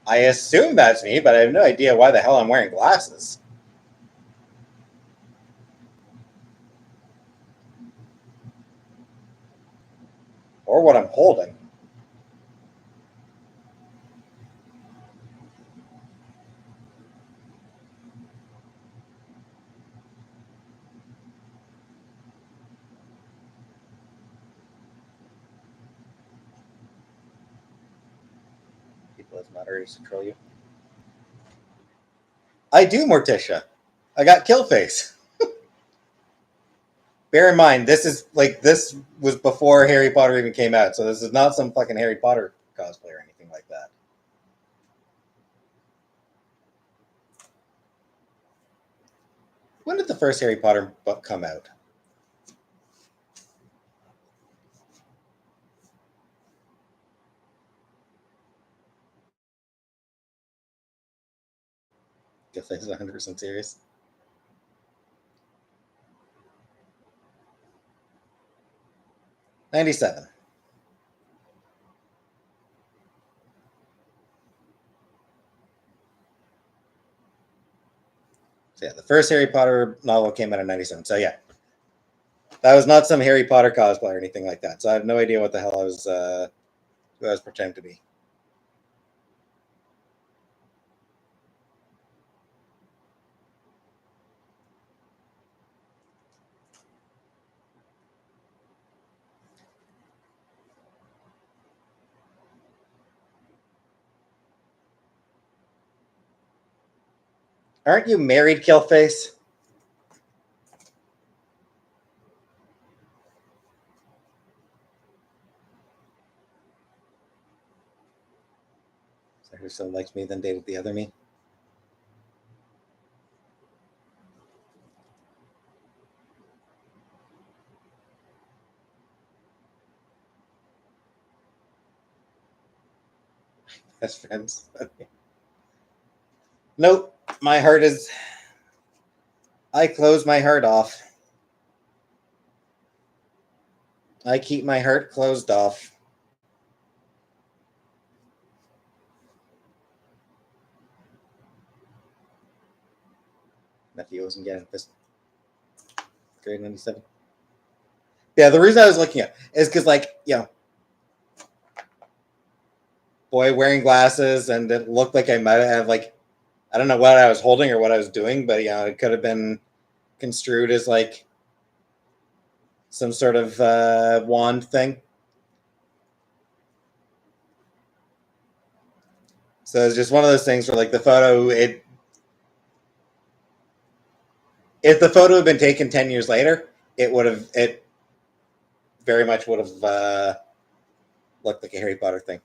I assume that's me, but I have no idea why the hell I'm wearing glasses. Or what I'm holding. People as moderators control you. I do, Morticia. I got Killface. Bear in mind, this was before Harry Potter even came out, so this is not some fucking Harry Potter cosplay or anything like that. When did the first Harry Potter book come out? Killface is 100% serious. '97. So yeah, the first Harry Potter novel came out in '97. So yeah, that was not some Harry Potter cosplay or anything like that. So I have no idea what the hell who I was pretending to be. Aren't you married, Killface? Is that who so likes me then dated the other me? Best friends. Okay. Nope. My heart is. I close my heart off. I keep my heart closed off. Nephew wasn't getting this grade 97. Yeah, the reason I was looking at is because, boy wearing glasses, and it looked like I might have, I don't know what I was holding or what I was doing, but it could have been construed as some sort of wand thing. So it's just one of those things where, the photo, if the photo had been taken 10 years later, it very much would have looked like a Harry Potter thing.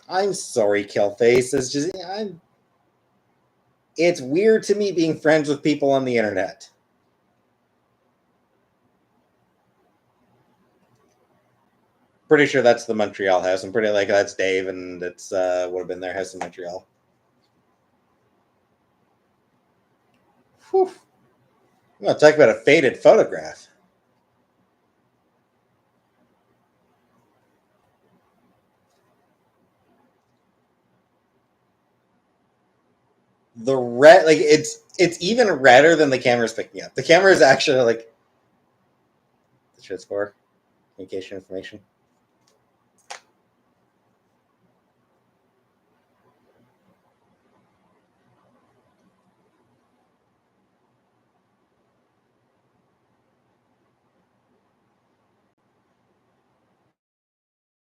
I'm sorry, Killface. It's weird to me being friends with people on the internet. pretty sure that's the Montreal house. I'm pretty like that's Dave, and it's would have been their house in Montreal. Whew. I'm gonna talk about a faded photograph. The red, like it's even redder than the camera's picking up. The camera is actually like the shit's for communication information.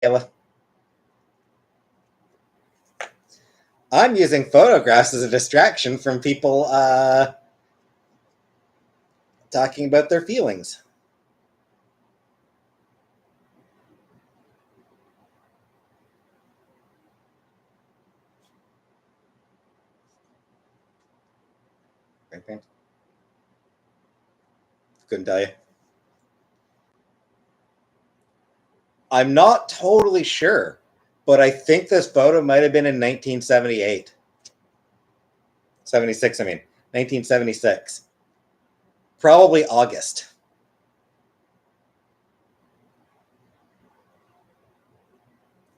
Ella. I'm using photographs as a distraction from people talking about their feelings. Couldn't tell you. I'm not totally sure, but I think this photo might have been in 1978. 76, I mean. 1976. Probably August.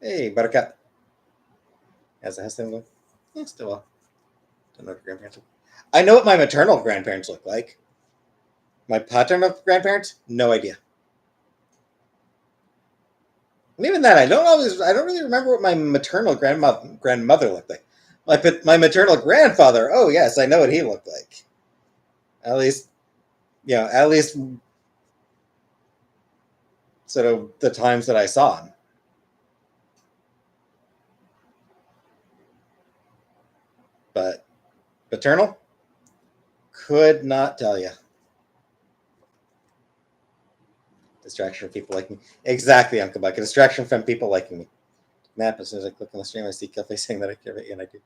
Hey, Buttercup. How's the house going? Yeah, still well. Don't know what your grandparents look. I know what my maternal grandparents look like. My paternal grandparents, no idea. And even that, I don't really remember what my maternal grandmother looked like. My maternal grandfather, oh yes, I know what he looked like. At least, at least sort of the times that I saw him. But paternal, could not tell you. Distraction from people like me. Exactly, Uncle Buck. A distraction from people liking me. Map, as soon as I click on the stream, I see Kelly saying that I care about you, and I do.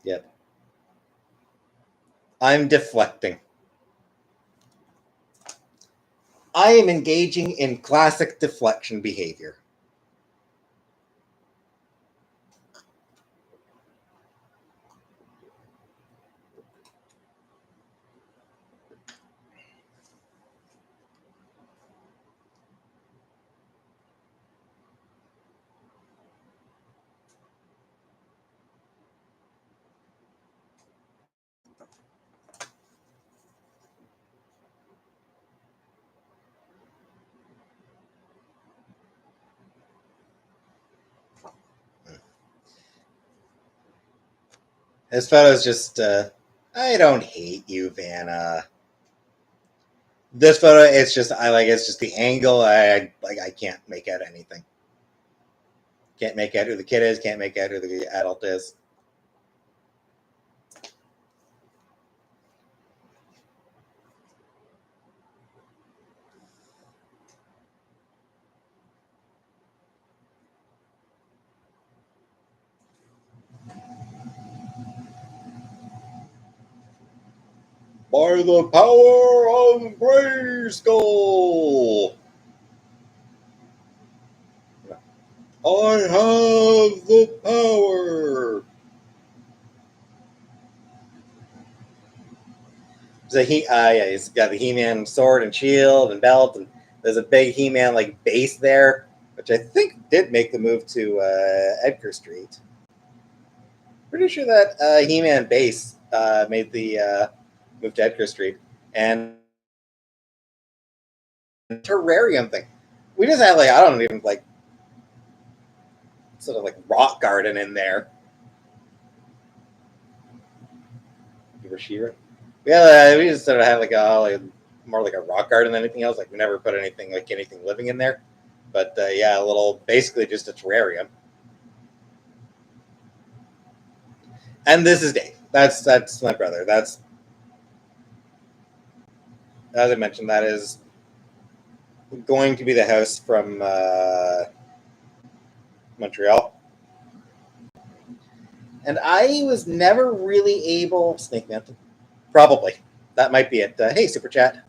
Yep. I'm deflecting. I am engaging in classic deflection behavior. This photo is just, I don't hate you, Vanna. This photo, it's just the angle. I can't make out anything. Can't make out who the kid is. Can't make out who the adult is. By the power of Grayskull, I have the power. So he's got the He-Man sword and shield and belt, and there's a big He-Man like base there, which I think did make the move to Edgar Street. Pretty sure that He-Man base made the move to Edgar Street, and terrarium thing. We just had I don't even sort of rock garden in there. Shira. Yeah, we just sort of had more like a rock garden than anything else. We never put anything living in there. But a little, basically just a terrarium. And this is Dave. That's my brother. That's, as I mentioned, that is going to be the house from Montreal. And I was never really able, Snake Mountain, probably. that might be it. Hey, Super Chat.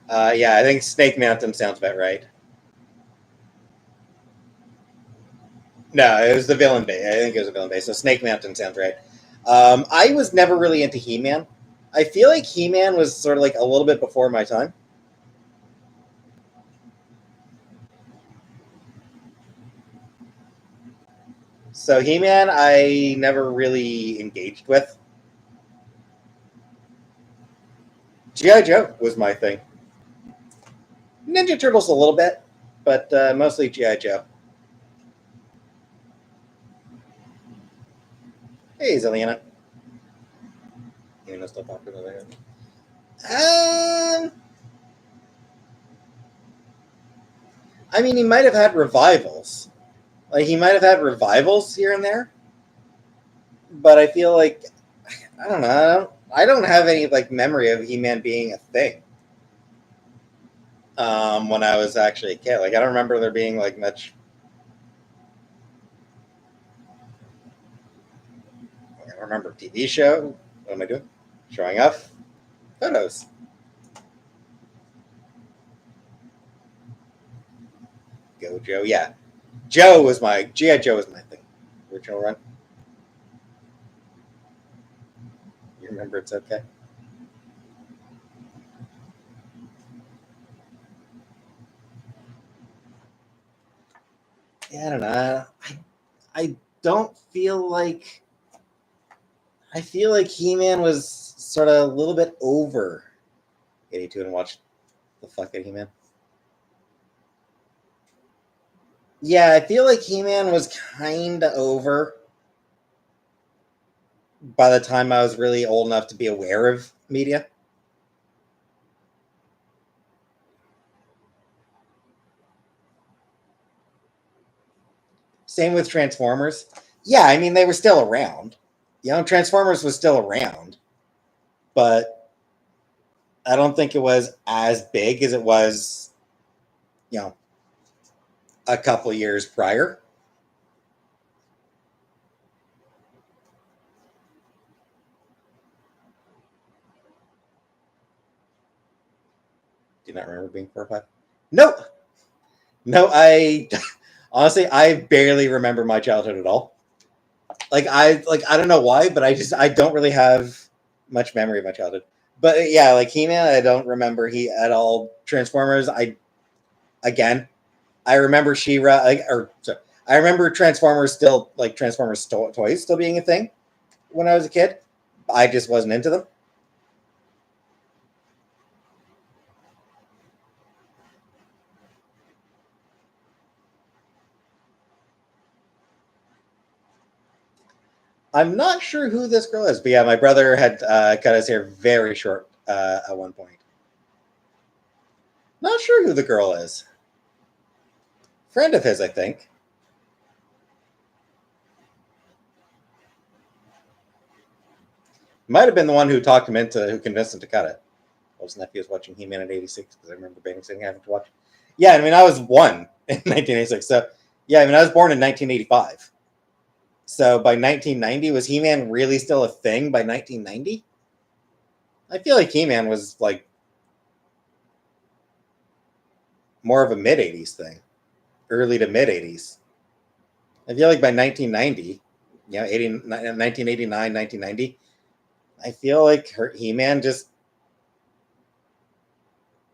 Yeah, I think Snake Mountain sounds about right. No, it was the Villain Base. I think it was the Villain Base. So Snake Mountain sounds right. I was never really into He-Man. I feel like He-Man was sort of like a little bit before my time. So He-Man, I never really engaged with. GI Joe was my thing. Ninja Turtles a little bit, but mostly GI Joe. Hey, Zeliana. Even though still popular there. I mean, he might have had revivals. Like he might have had revivals here and there, but I feel like I don't know. I don't have any like memory of He-Man being a thing. When I was actually a kid, like I don't remember there being like much. I don't remember TV show. What am I doing? Showing off photos. Go Joe, yeah. Joe was my GI Joe was my thing. Original run. You remember? It's okay. Yeah, I don't know. I don't feel like I feel like He-Man was sort of a little bit over 82 and watched the fuck out of He-Man. Yeah, I feel like He-Man was kind of over by the time I was really old enough to be aware of media. Same with Transformers. Yeah, I mean they were still around. Transformers was still around, but I don't think it was as big as it was, you know, a couple years prior. Do you not remember being 4 or 5? No, no. I honestly, I barely remember my childhood at all. I don't know why, but I don't really have much memory of my childhood. But yeah, like He-Man, I don't remember he at all. Transformers, again, I remember She-Ra, or sorry, I remember Transformers still like Transformers toys still being a thing when I was a kid. I just wasn't into them. I'm not sure who this girl is, but yeah, my brother had cut his hair very short at one point. Not sure who the girl is. Friend of his, I think. Might have been the one who convinced him to cut it. His nephew was watching He-Man at 86 because I remember babysitting having to watch. Yeah, I mean, I was one in 1986. So, yeah, I mean, I was born in 1985. So by 1990, was He-Man really still a thing by 1990? I feel like He-Man was like more of a mid 80s thing, early to mid 80s. I feel like by 1990, 1989, 1990, I feel like He-Man just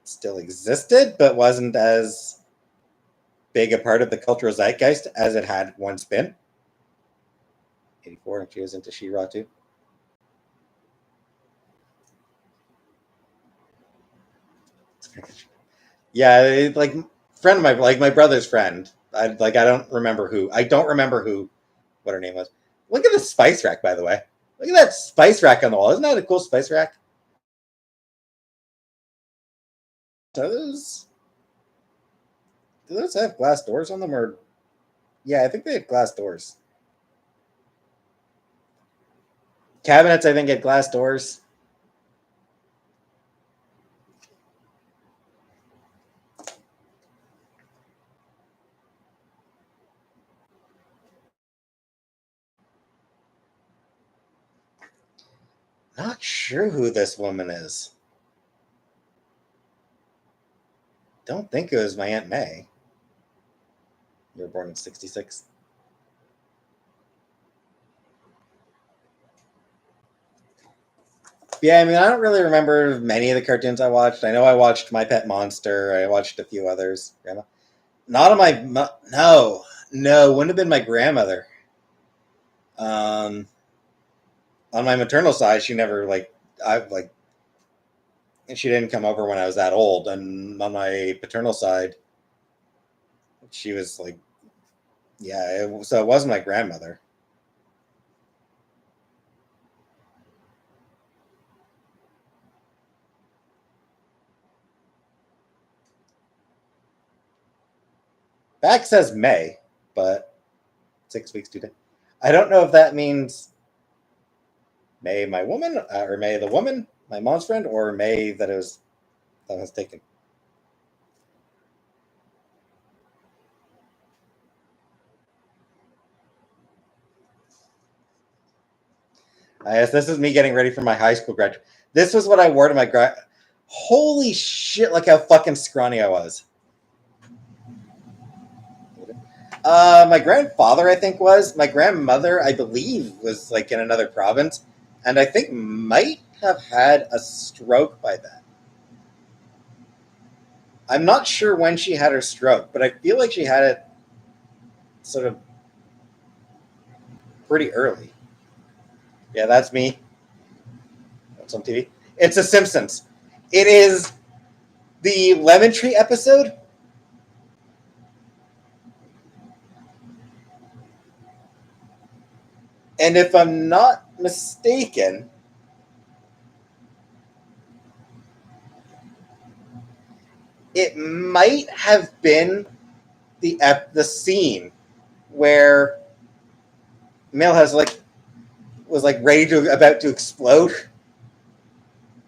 still existed, but wasn't as big a part of the cultural zeitgeist as it had once been. 84, and she was into She-Ra too. Yeah, like friend of my like my brother's friend. I don't remember who. I don't remember who what her name was. Look at the spice rack, by the way. Look at that spice rack on the wall. Isn't that a cool spice rack? Those do those have glass doors on them or yeah, I think they have glass doors. Cabinets, I think, had glass doors. sure who this woman is. Don't think it was my Aunt May. You were born in 66. Yeah, I mean, I don't really remember many of the cartoons I watched. I know I watched My Pet Monster. I watched a few others. Grandma, not on my no, wouldn't have been my grandmother. Um, on my maternal side, she never she didn't come over when I was that old, and on my paternal side, she was like, yeah, so it wasn't my grandmother. Back says May, but 6 weeks too late. I don't know if that means May, my woman, or May the woman, my mom's friend, or May that was taken. I guess this is me getting ready for my high school graduate. This was what I wore to my grad. Holy shit! Like how fucking scrawny I was. My grandfather, I think, was. My grandmother, I believe, was like in another province, and I think might have had a stroke by then. I'm not sure when she had her stroke, but I feel like she had it sort of pretty early. Yeah, that's me. What's on TV? It's The Simpsons. It is the Lemon Tree episode. And if I'm not mistaken, it might have been the scene where Milhouse was like ready to about to explode.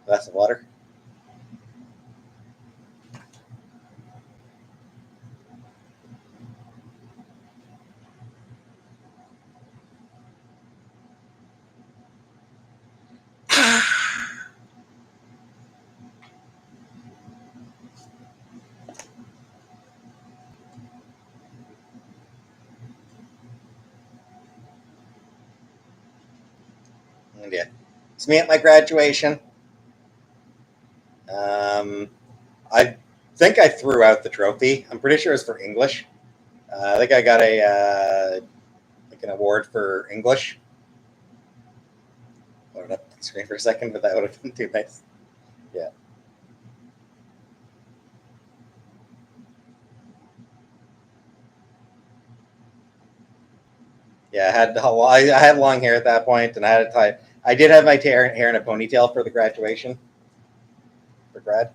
Glass of water. And yeah, it's me at my graduation. Um, I think I threw out the trophy. I'm pretty sure it's for English. I think I got a like an award for English. Load it up the screen for a second, but that would have been too nice. Yeah, yeah. I had long hair at that point, and I had a tie. I did have my hair in a ponytail for the graduation for grad.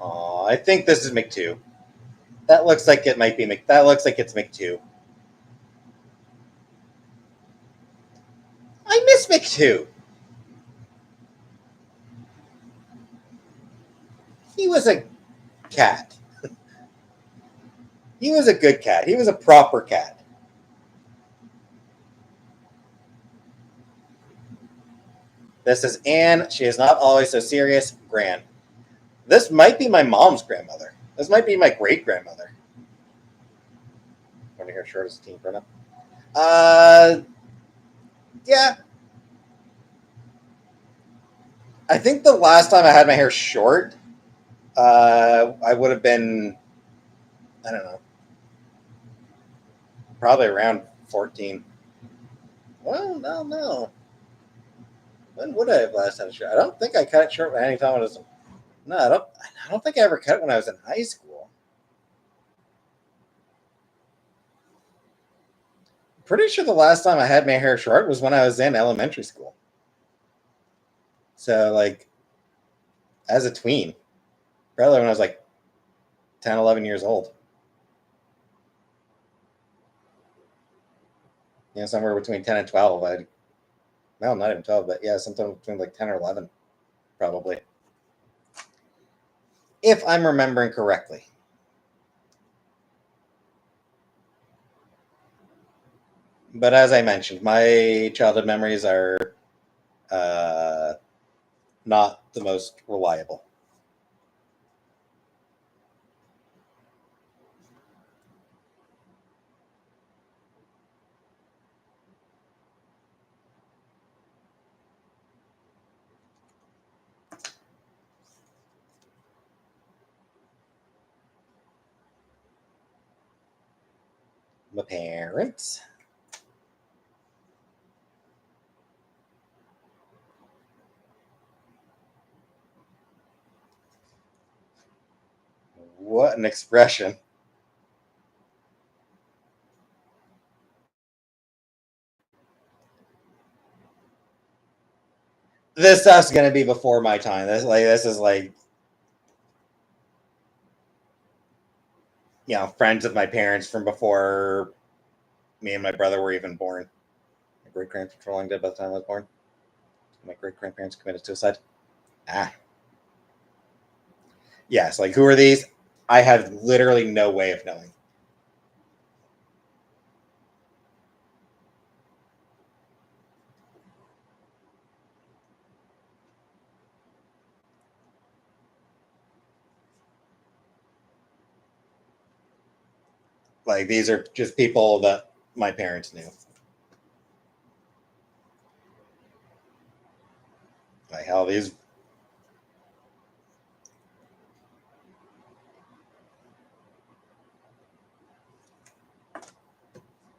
Oh, I think this is McTwo. That looks like it might be Mc. That looks like it's McTwo. I miss McTwo. He was a cat. He was a good cat. He was a proper cat. This is Anne. She is not always so serious. Gran. This might be my mom's grandmother. This might be my great grandmother. Want to hear short as a teen grown up? Yeah. I think the last time I had my hair short, I would have been, I don't know, probably around 14. Well, no. When would I have last had it short? I don't think I cut it short any time I was. No, I don't. I don't think I ever cut it when I was in high school. Pretty sure the last time I had my hair short was when I was in elementary school. So like as a tween, probably when I was like 10, 11 years old. Somewhere between 10 and 12. Well, not even 12, but yeah, sometime between like 10 or 11, probably. If I'm remembering correctly. But as I mentioned, my childhood memories are uh, not the most reliable. My parents. What an expression. This stuff's gonna be before my time. This is like friends of my parents from before me and my brother were even born. My great grandparents were long dead by the time I was born. My great grandparents committed suicide. Ah, yes. Like who are these? I have literally no way of knowing. Like these are just people that my parents knew. Like hell, these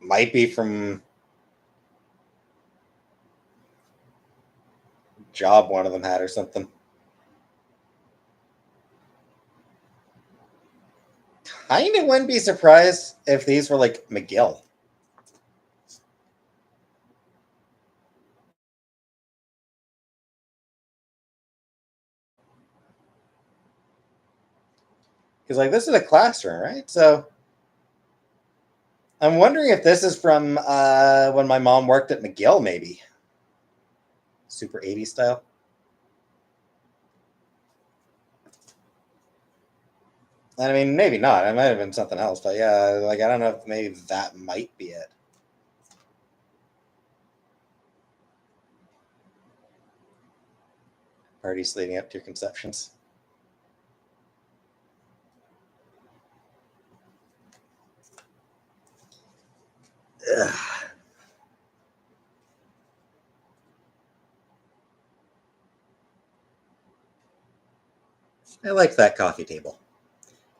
might be from job one of them had or something. Kind of wouldn't be surprised if these were like McGill. Because like this is a classroom, right? So I'm wondering if this is from when my mom worked at McGill, maybe. Super 80s style. And I mean, maybe not. It might have been something else, but yeah, like I don't know if maybe that might be it. Parties leading up to your conceptions. Ugh. I liked that coffee table.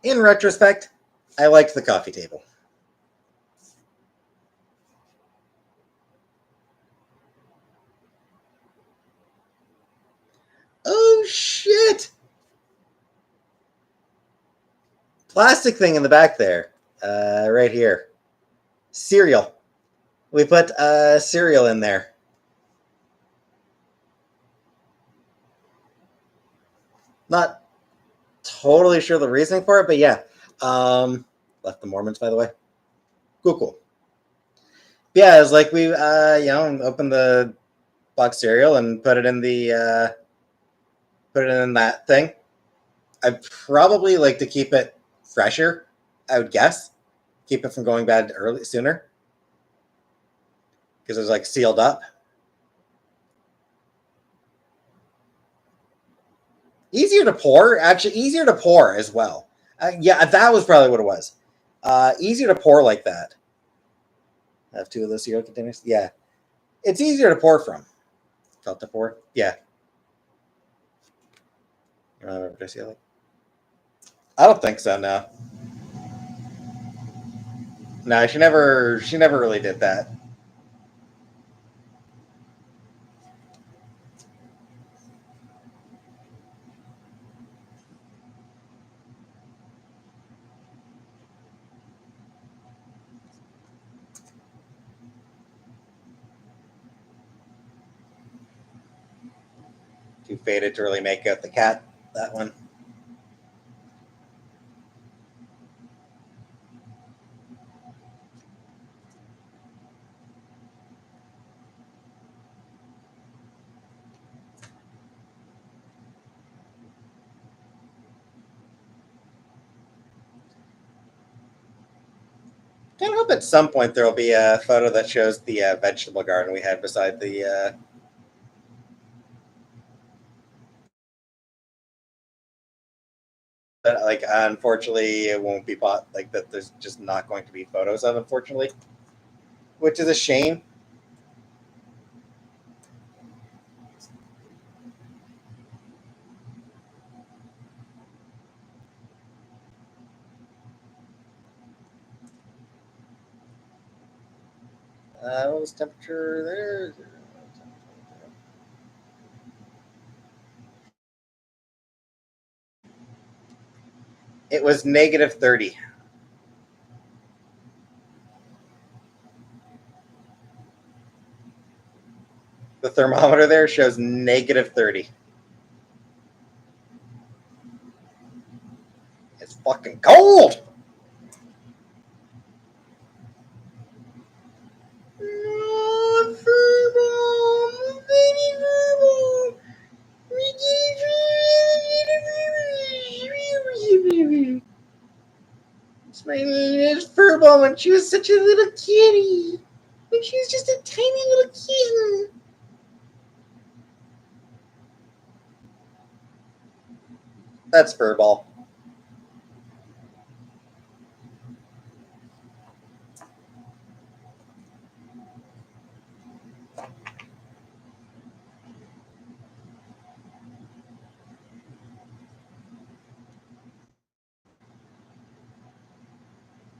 In retrospect, I liked the coffee table. Oh shit! Plastic thing in the back there, right here. Cereal. We put cereal in there. Not totally sure the reasoning for it, but yeah. Left the Mormons, by the way. Cool, cool. Yeah, it's like we, opened the box cereal and put it in that thing. I'd probably like to keep it fresher. I would guess keep it from going bad early sooner because it's like sealed up. Easier to pour, actually, easier to pour as well. Yeah, that was probably what it was. Easier to pour like that. I have two of those cereal containers. Yeah, it's easier to pour from. Felt to pour. Yeah. You remember what I see like? I don't think so. No, no, she never. She never really did that. Too faded to really make out the cat. That one. kind of hope at some point there will be a photo that shows the vegetable garden we had beside the. Like, unfortunately, it won't be bought. Like that, there's just not going to be photos of, unfortunately, which is a shame. What was temperature there? It was -30. The thermometer there shows -30. It's fucking cold. It's my little furball when she was such a little kitty. When she was just a tiny little kitten. That's furball.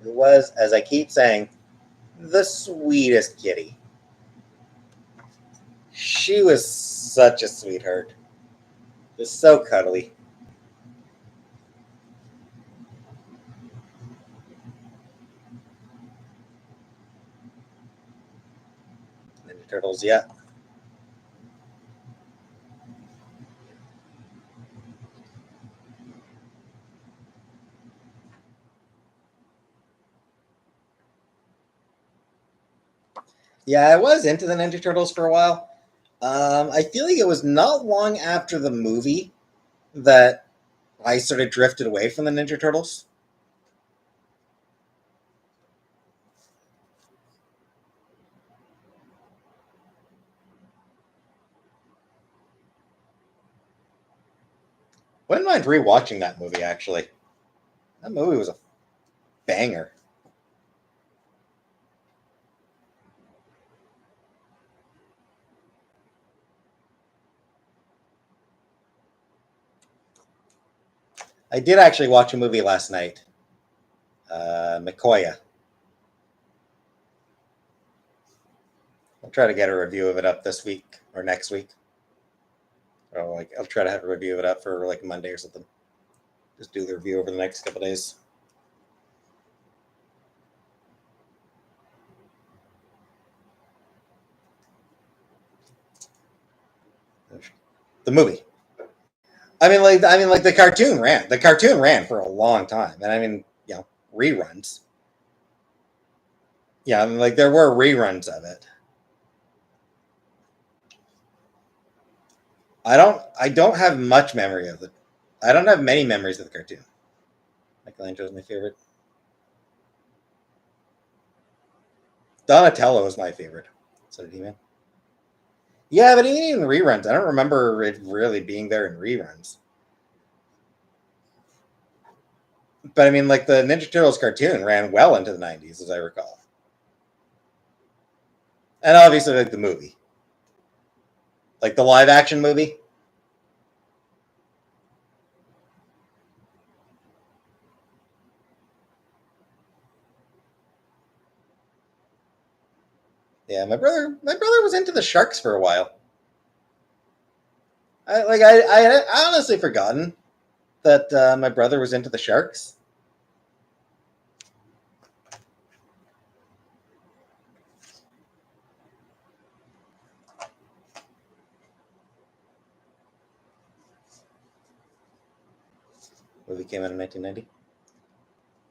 It was, as I keep saying, the sweetest kitty. She was such a sweetheart. Just so cuddly. Ninja Turtles, yeah. Yeah, I was into the Ninja Turtles for a while. I feel like it was not long after the movie that I sort of drifted away from the Ninja Turtles. Wouldn't mind rewatching that movie, actually. That movie was a banger. I did actually watch a movie last night. Mikoya. I'll try to get a review of it up this week or next week. Or like I'll try to have a review of it up for like Monday or something. Just do the review over the next couple days. The movie. I mean, like the cartoon ran. The cartoon ran for a long time, and I mean, reruns. Yeah, I mean, like there were reruns of it. I don't have much memory of it. I don't have many memories of the cartoon. Michelangelo's my favorite. Donatello is my favorite. So did He-Man. Yeah, but even in reruns, I don't remember it really being there in reruns. But I mean, like the Ninja Turtles cartoon ran well into the '90s, as I recall, and obviously like the movie, like the live action movie. Yeah, my brother was into the Sharks for a while. I had honestly forgotten that my brother was into the Sharks. Movie came out in 1990.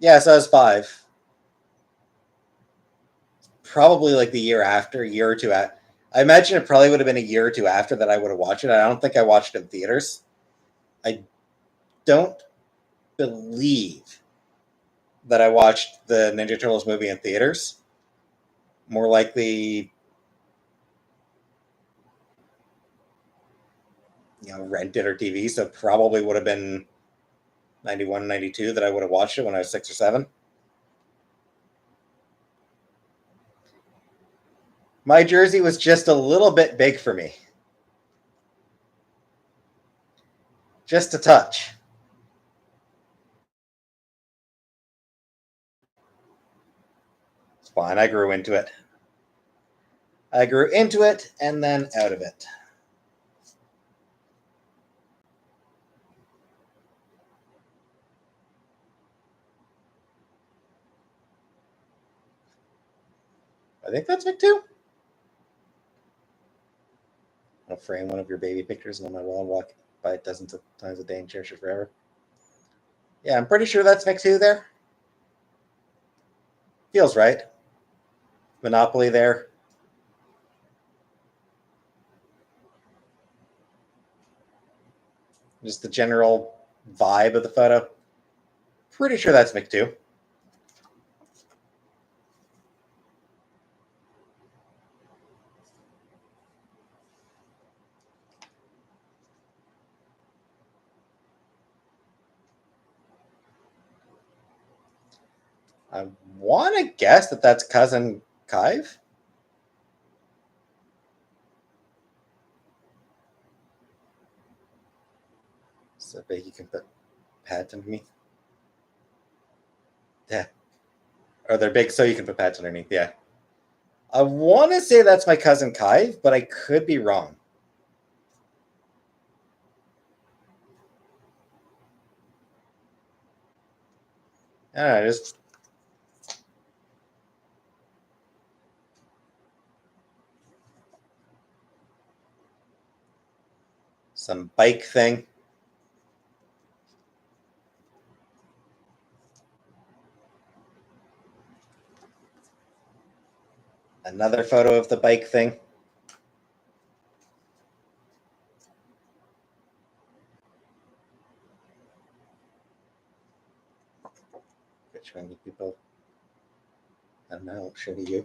Yeah, so I was 5. Probably like the year after, a year or two. I imagine it probably would have been a year or two after that I would have watched it. I don't think I watched it in theaters. I don't believe that I watched the Ninja Turtles movie in theaters. More likely, rented or TV. So probably would have been 91, 92 that I would have watched it when I was 6 or 7. My jersey was just a little bit big for me. Just a touch. It's fine. I grew into it. I grew into it and then out of it. I think that's Vic too. I'll frame one of your baby pictures on my wall and walk by it dozens of times a day and cherish it forever. Yeah, I'm pretty sure that's Vic too there. Feels right. Monopoly there. Just the general vibe of the photo. Pretty sure that's Vic too. I want to guess that that's cousin Kive. So big you can put pads underneath. Yeah. Or they're big so you can put pads underneath. Yeah. I want to say that's my cousin Kive, but I could be wrong. I don't know, just some bike thing. Another photo of the bike thing. Which one do people? I don't know. I'll show you.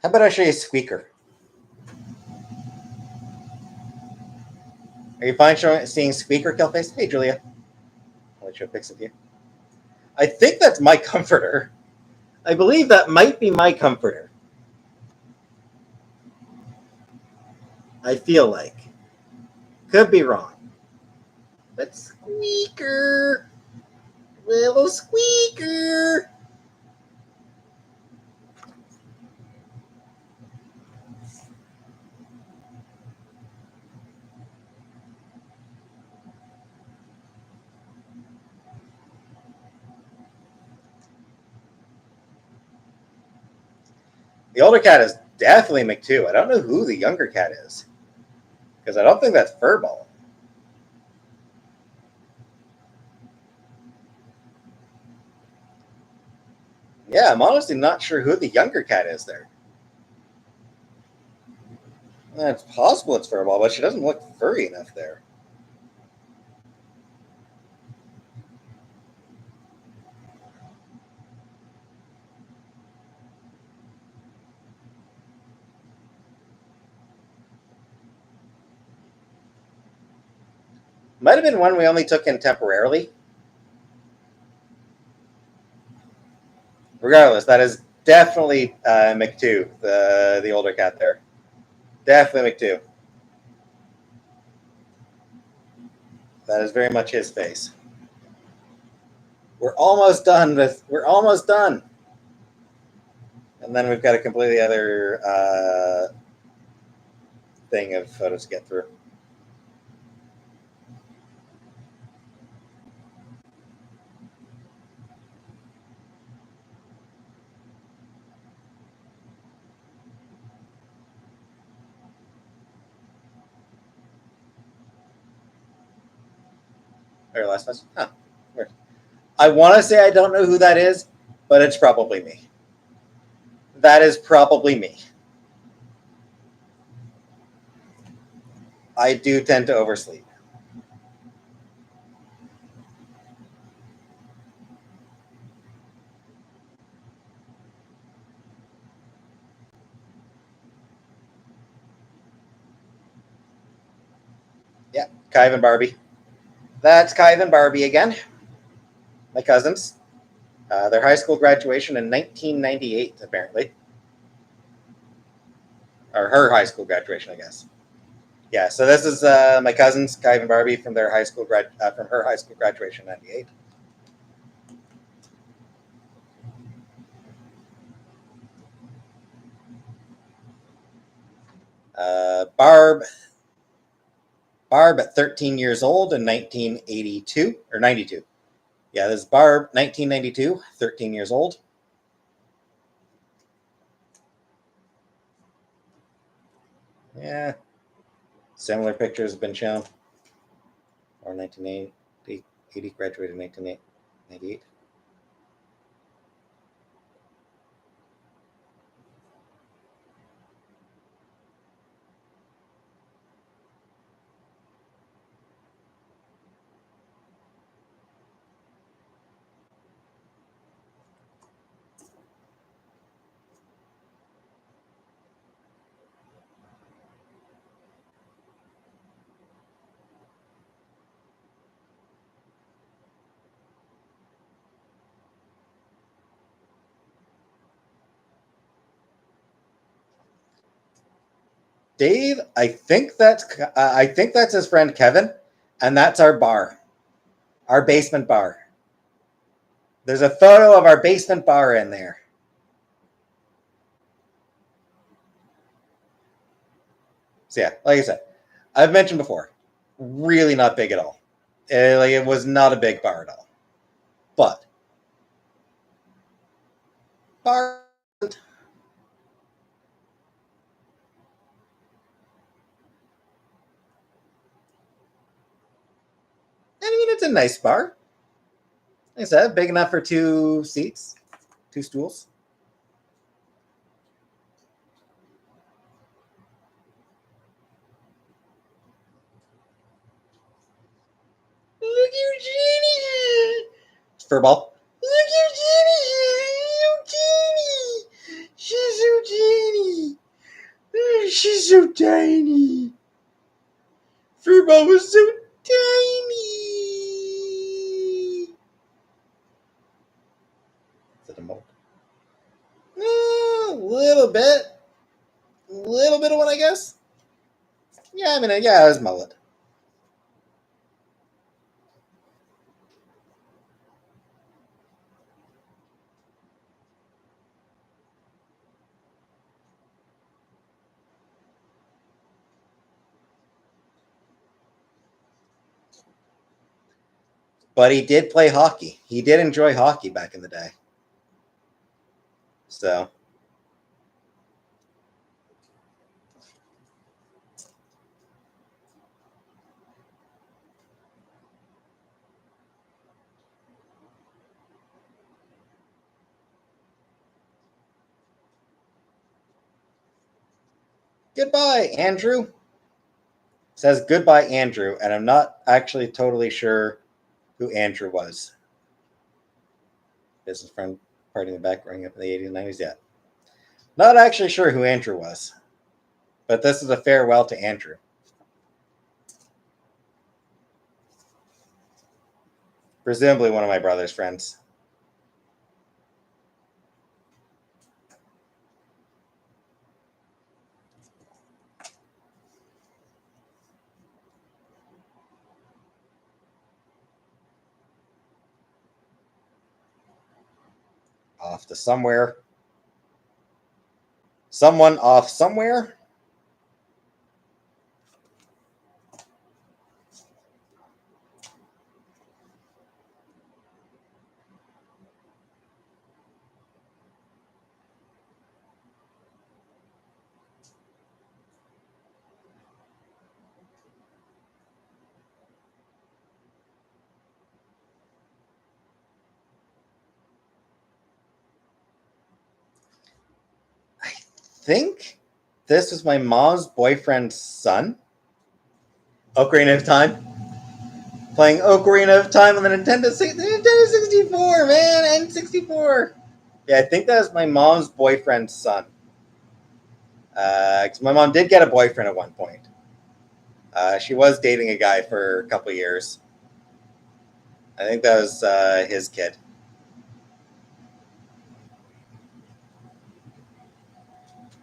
How about I show you Squeaker? Are you fine seeing Squeaker, Killface? Hey, Julia. I'll let you show pics of you. I think that's my comforter. I believe that might be my comforter. I feel like. Could be wrong. But Squeaker. Little Squeaker. The older cat is definitely McTwo. I don't know who the younger cat is. Because I don't think that's Furball. Yeah, I'm honestly not sure who the younger cat is there. It's possible it's Furball, but she doesn't look furry enough there. Might have been one we only took in temporarily. Regardless, that is definitely McTwo, the older cat there. Definitely McTwo. That is very much his face. We're almost done. We're almost done. And then we've got a completely other thing of photos to get through. Or last question. Huh. Weird. I want to say I don't know who that is, but it's probably me. That is probably me. I do tend to oversleep. Yeah, Kaiv and Barbie. That's Kaiv and Barbie again. My cousins. Their high school graduation in 1998, apparently. Or her high school graduation, I guess. Yeah, so this is my cousins, Kaiv and Barbie, from their high school from her high school graduation in '98. Barb at 13 years old in 1982 or 92. Yeah, this is Barb, 1992, 13 years old. Yeah, similar pictures have been shown. Or 1980, graduated in 1998. Dave, I think that's his friend Kevin, and that's our bar, our basement bar. There's a photo of our basement bar in there. So yeah, like I said, I've mentioned before, really not big at all. It was not a big bar at all, but bar. I mean, it's a nice bar. Like I said, big enough for two seats, two stools. Look, Eugenie! Furball. Look, Eugenie! Eugenie! She's so teeny. She's so tiny. Furball was so tiny. Is it a mold? A little bit. A little bit of one, I guess. Yeah, I mean, yeah, it was mullet. But he did play hockey. He did enjoy hockey back in the day. So, goodbye, Andrew. Says goodbye, Andrew, and I'm not actually totally sure who Andrew was. Business friend, party in the back, growing up in the 80s and 90s. Yeah, not actually sure who Andrew was, but this is a farewell to Andrew. Presumably one of my brother's friends. Off to somewhere. Someone off somewhere. I think this was my mom's boyfriend's son. Ocarina of Time. Playing Ocarina of Time on the Nintendo 64, man, N64. Yeah, I think that was my mom's boyfriend's son. Because my mom did get a boyfriend at one point. She was dating a guy for a couple years. I think that was his kid.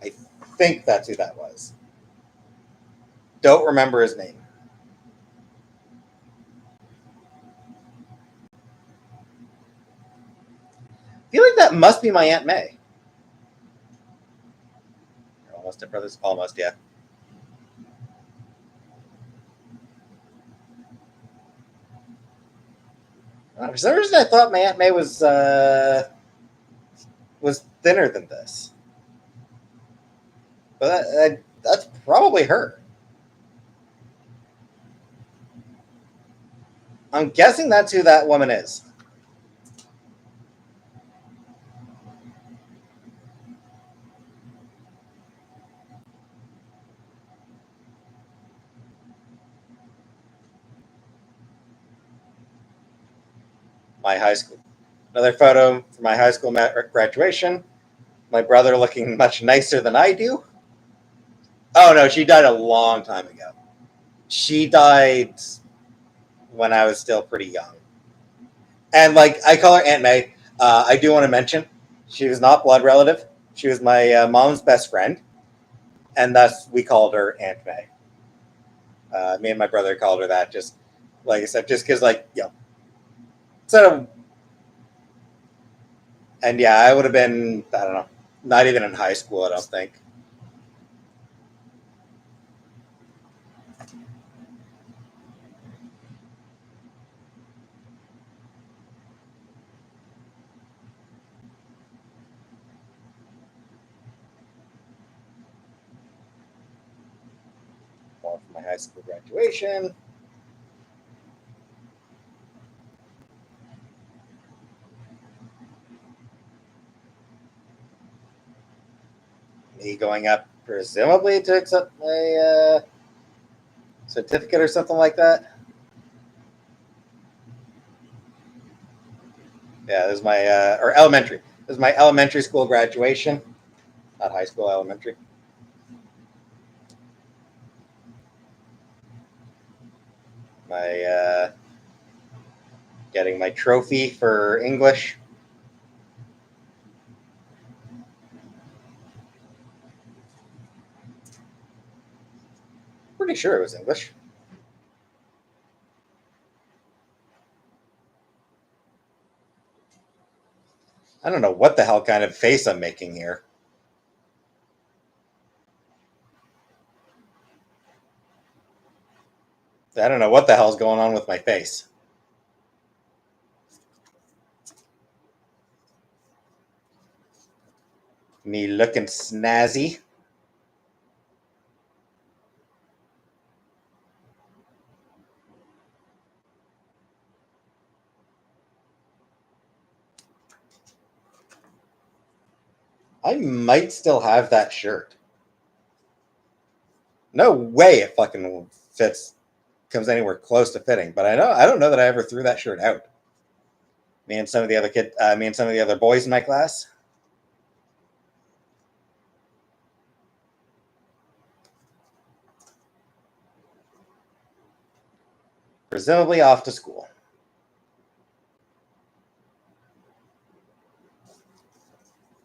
I think that's who that was. Don't remember his name. I feel like that must be my Aunt May. Almost a brother's. Almost, yeah. For some reason, I thought my Aunt May was thinner than this, but that's probably her. I'm guessing that's who that woman is. My high school. Another photo from my high school graduation. My brother looking much nicer than I do. Oh no, she died a long time ago. She died when I was still pretty young. And like I call her Aunt May. I do want to mention she was not blood relative. She was my mom's best friend, and thus we called her Aunt May. Me and my brother called her that. Just like I said, just because instead of and yeah, I would have been I don't know, not even in high school. I don't think. More from my high school graduation. Me going up presumably to accept my certificate or something like that. Yeah, this is my or elementary. This is my elementary school graduation, not high school, elementary. My getting my trophy for English. Pretty sure it was English. I don't know what the hell kind of face I'm making here. I don't know what the hell's going on with my face. Me looking snazzy. I might still have that shirt. No way it fucking fits, comes anywhere close to fitting. But I don't know that I ever threw that shirt out. Me and some of the other me and some of the other boys in my class. Presumably off to school.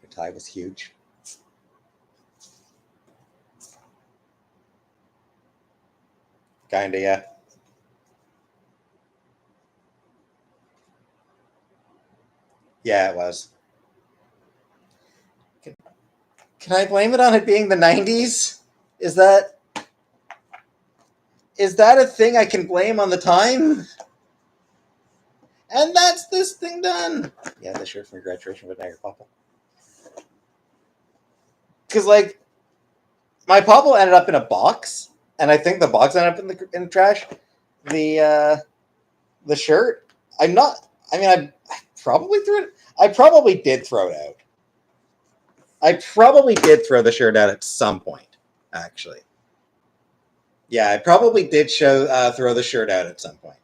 The tie was huge. Kinda, yeah. Yeah, it was. Can I blame it on it being the 90s? Is that is that a thing I can blame on the time? And that's this thing done. Yeah, the shirt from graduation with Niagara Popple. Because like my Popple ended up in a box, and I think the box ended up in the trash. The shirt. I'm not. I mean, I probably threw it. I probably did throw it out. I probably did throw the shirt out at some point. Actually, yeah, I probably did throw the shirt out at some point.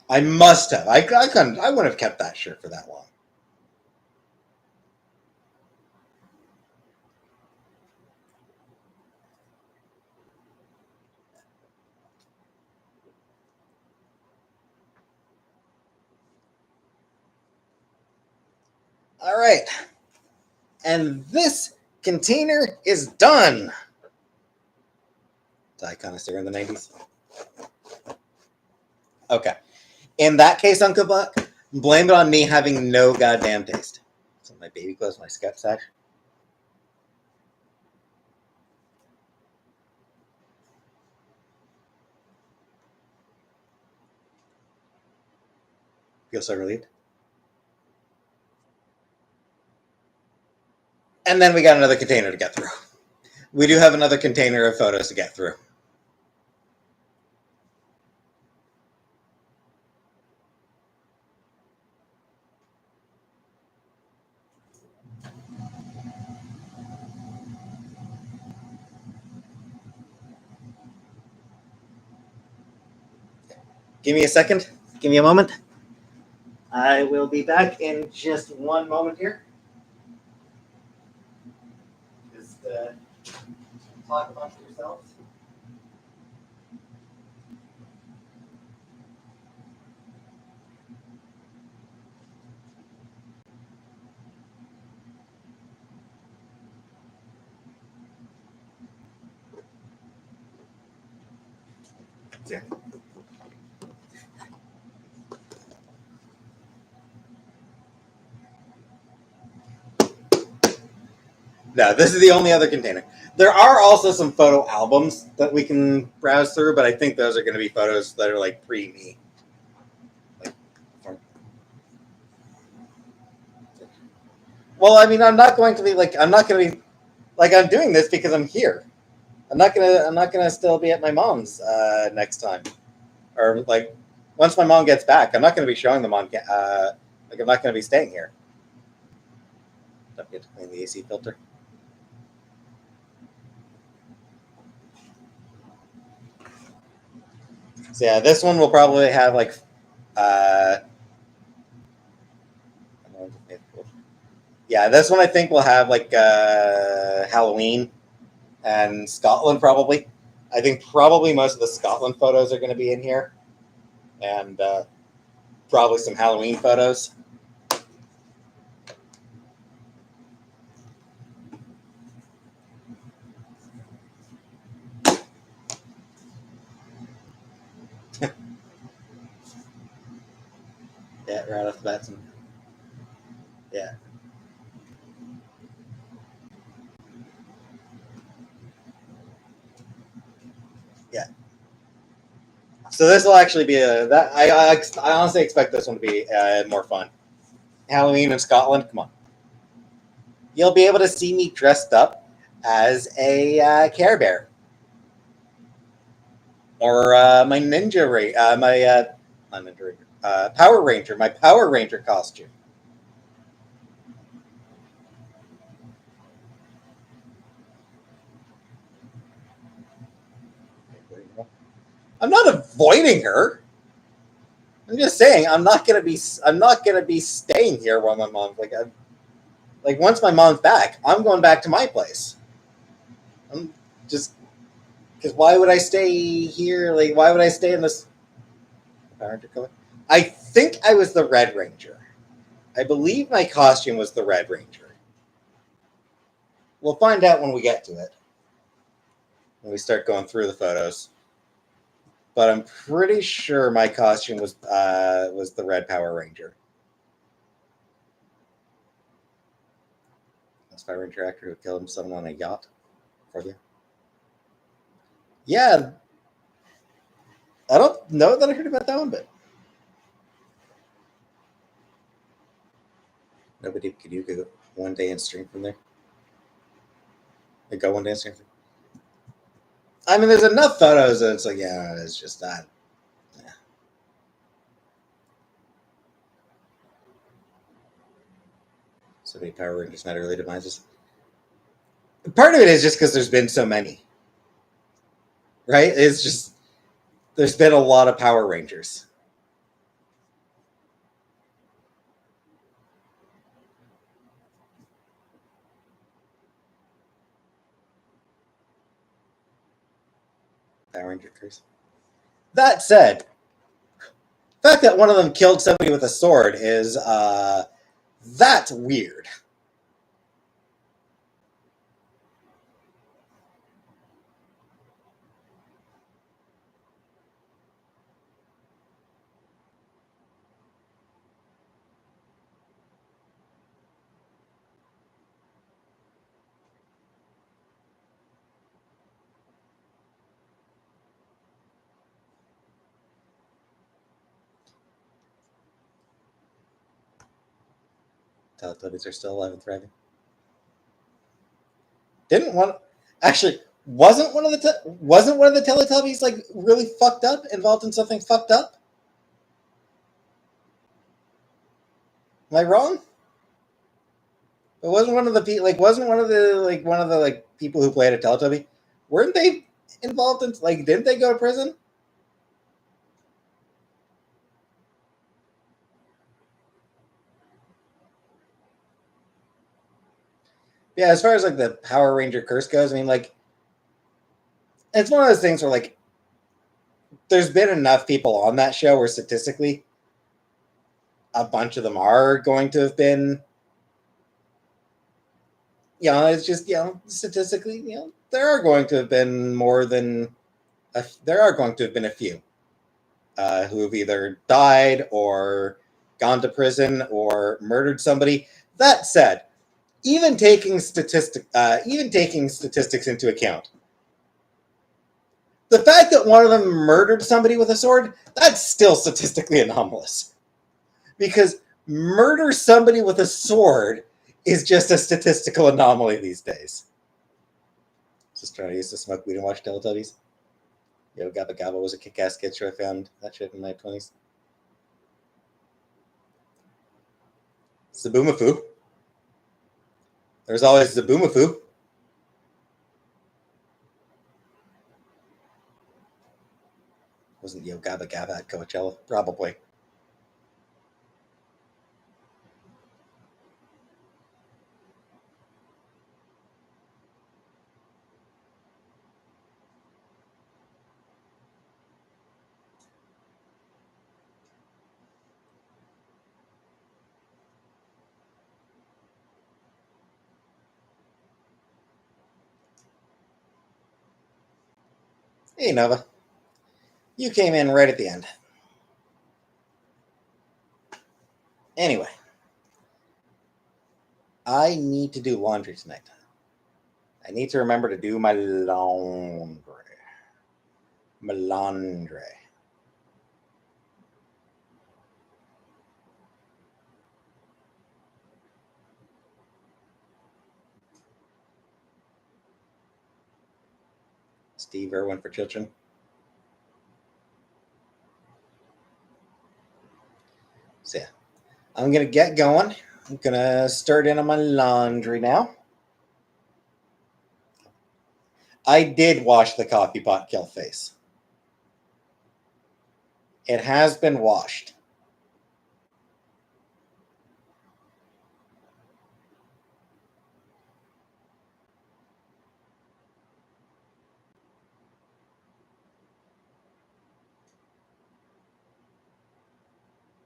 I must have. I couldn't. I wouldn't have kept that shirt for that long. All right. And this container is done. Die connoisseur in the 90s. Okay. In that case, Uncle Buck, blame it on me having no goddamn taste. So my baby clothes, my scat sack. Feel so relieved. And then we got another container to get through. We do have another container of photos to get through. Give me a second. Give me a moment. I will be back in just one moment here. Just talk amongst yourselves. Yeah. No, this is the only other container. There are also some photo albums that we can browse through, but I think those are going to be photos that are like pre-me. Well, I mean, I'm not going to be like, I'm not going to be like, I'm doing this because I'm here. I'm not gonna still be at my mom's next time, or like once my mom gets back. I'm not gonna be showing them on. Like I'm not gonna be staying here. Don't forget to clean the AC filter. So yeah, this one will probably have like. Yeah, this one I think will have like Halloween and Scotland probably. I think probably most of the Scotland photos are going to be in here, and probably some Halloween photos. Yeah, right off the bat. Yeah. Yeah. So this will actually be a that I honestly expect this one to be more fun. Halloween in Scotland, come on. You'll be able to see me dressed up as a Care Bear or my Ninja not Ninja Ranger, Power Ranger, my Power Ranger costume. I'm not avoiding her. I'm just saying I'm not gonna be staying here while my mom's like once my mom's back, I'm going back to my place. I'm just because why would I stay here? Like why would I stay in this Power Ranger color? I think I was the Red Ranger. I believe my costume was the Red Ranger. We'll find out when we get to it. When we start going through the photos. But I'm pretty sure my costume was the Red Power Ranger. That's Power Ranger actor who killed himself on a yacht. For you. Yeah. I don't know that I heard about that one, but nobody could you go one day and stream from there? Like go one day and stream from I mean, there's enough photos that it's like, yeah, it's just that. Yeah. So many Power Rangers not early demises. Part of it is just because there's been so many, right? It's just there's been a lot of Power Rangers. Power Ranger curse. That said, the fact that one of them killed somebody with a sword is That's weird. Teletubbies are still alive and thriving. Didn't one actually wasn't one of the Teletubbies like really fucked up, involved in something fucked up? Am I wrong? It wasn't one of the wasn't one of the like people who played a Teletubby. Weren't they involved in like? Didn't they go to prison? Yeah, as far as like the Power Ranger curse goes, I mean, like it's one of those things where like there's been enough people on that show where statistically a bunch of them are going to have been, it's just, statistically, there are going to have been more than, there are going to have been a few who have either died or gone to prison or murdered somebody. That said, even taking statistics into account, the fact that one of them murdered somebody with a sword, that's still statistically anomalous. Because murder somebody with a sword is just a statistical anomaly these days. Just trying to use to smoke weed and watch Teletubbies. Yo Gabba Gabba was a kick-ass kid show. I found that shit in my 20s. Zaboomafoo. There's always Zaboomafoo. Wasn't Yo Gabba Gabba at Coachella? Probably. Hey, Nova. You came in right at the end. Anyway, I need to do laundry tonight. I need to remember to do my laundry. My laundry. Steve Irwin for children. So yeah, I'm gonna get going. I'm gonna start in on my laundry now. I did wash the coffee pot kill face. It has been washed.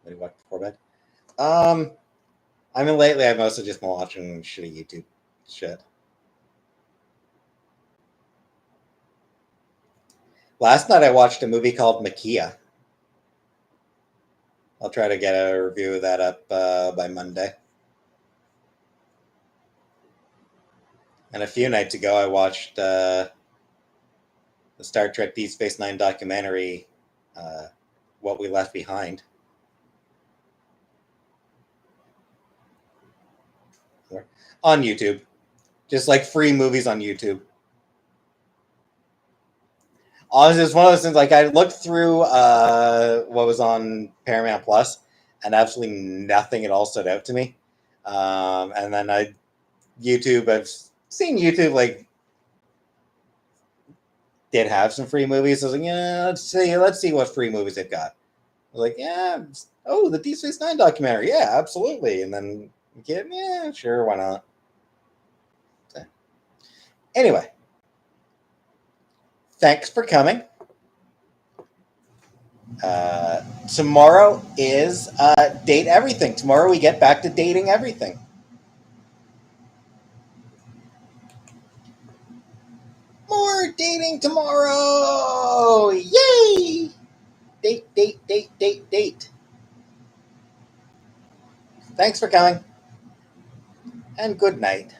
What do you watch before bed? Um, I mean, lately I've mostly just been watching shitty YouTube shit. Last night I watched a movie called Makia. I'll try to get a review of that up by Monday. And a few nights ago, I watched the Star Trek Deep Space Nine documentary, What We Left Behind. On YouTube. Just like free movies on YouTube. Honestly, it's one of those things, like I looked through what was on Paramount Plus, and absolutely nothing at all stood out to me. And then I've seen YouTube like did have some free movies. I was like, yeah, let's see what free movies they've got. I was like, yeah, oh, the Deep Space Nine documentary, yeah, absolutely. And then yeah, sure, why not? So, anyway, thanks for coming. Tomorrow is date everything. Tomorrow we get back to dating everything. More dating tomorrow! Yay! Date, date, date, date, date. Thanks for coming, and good night.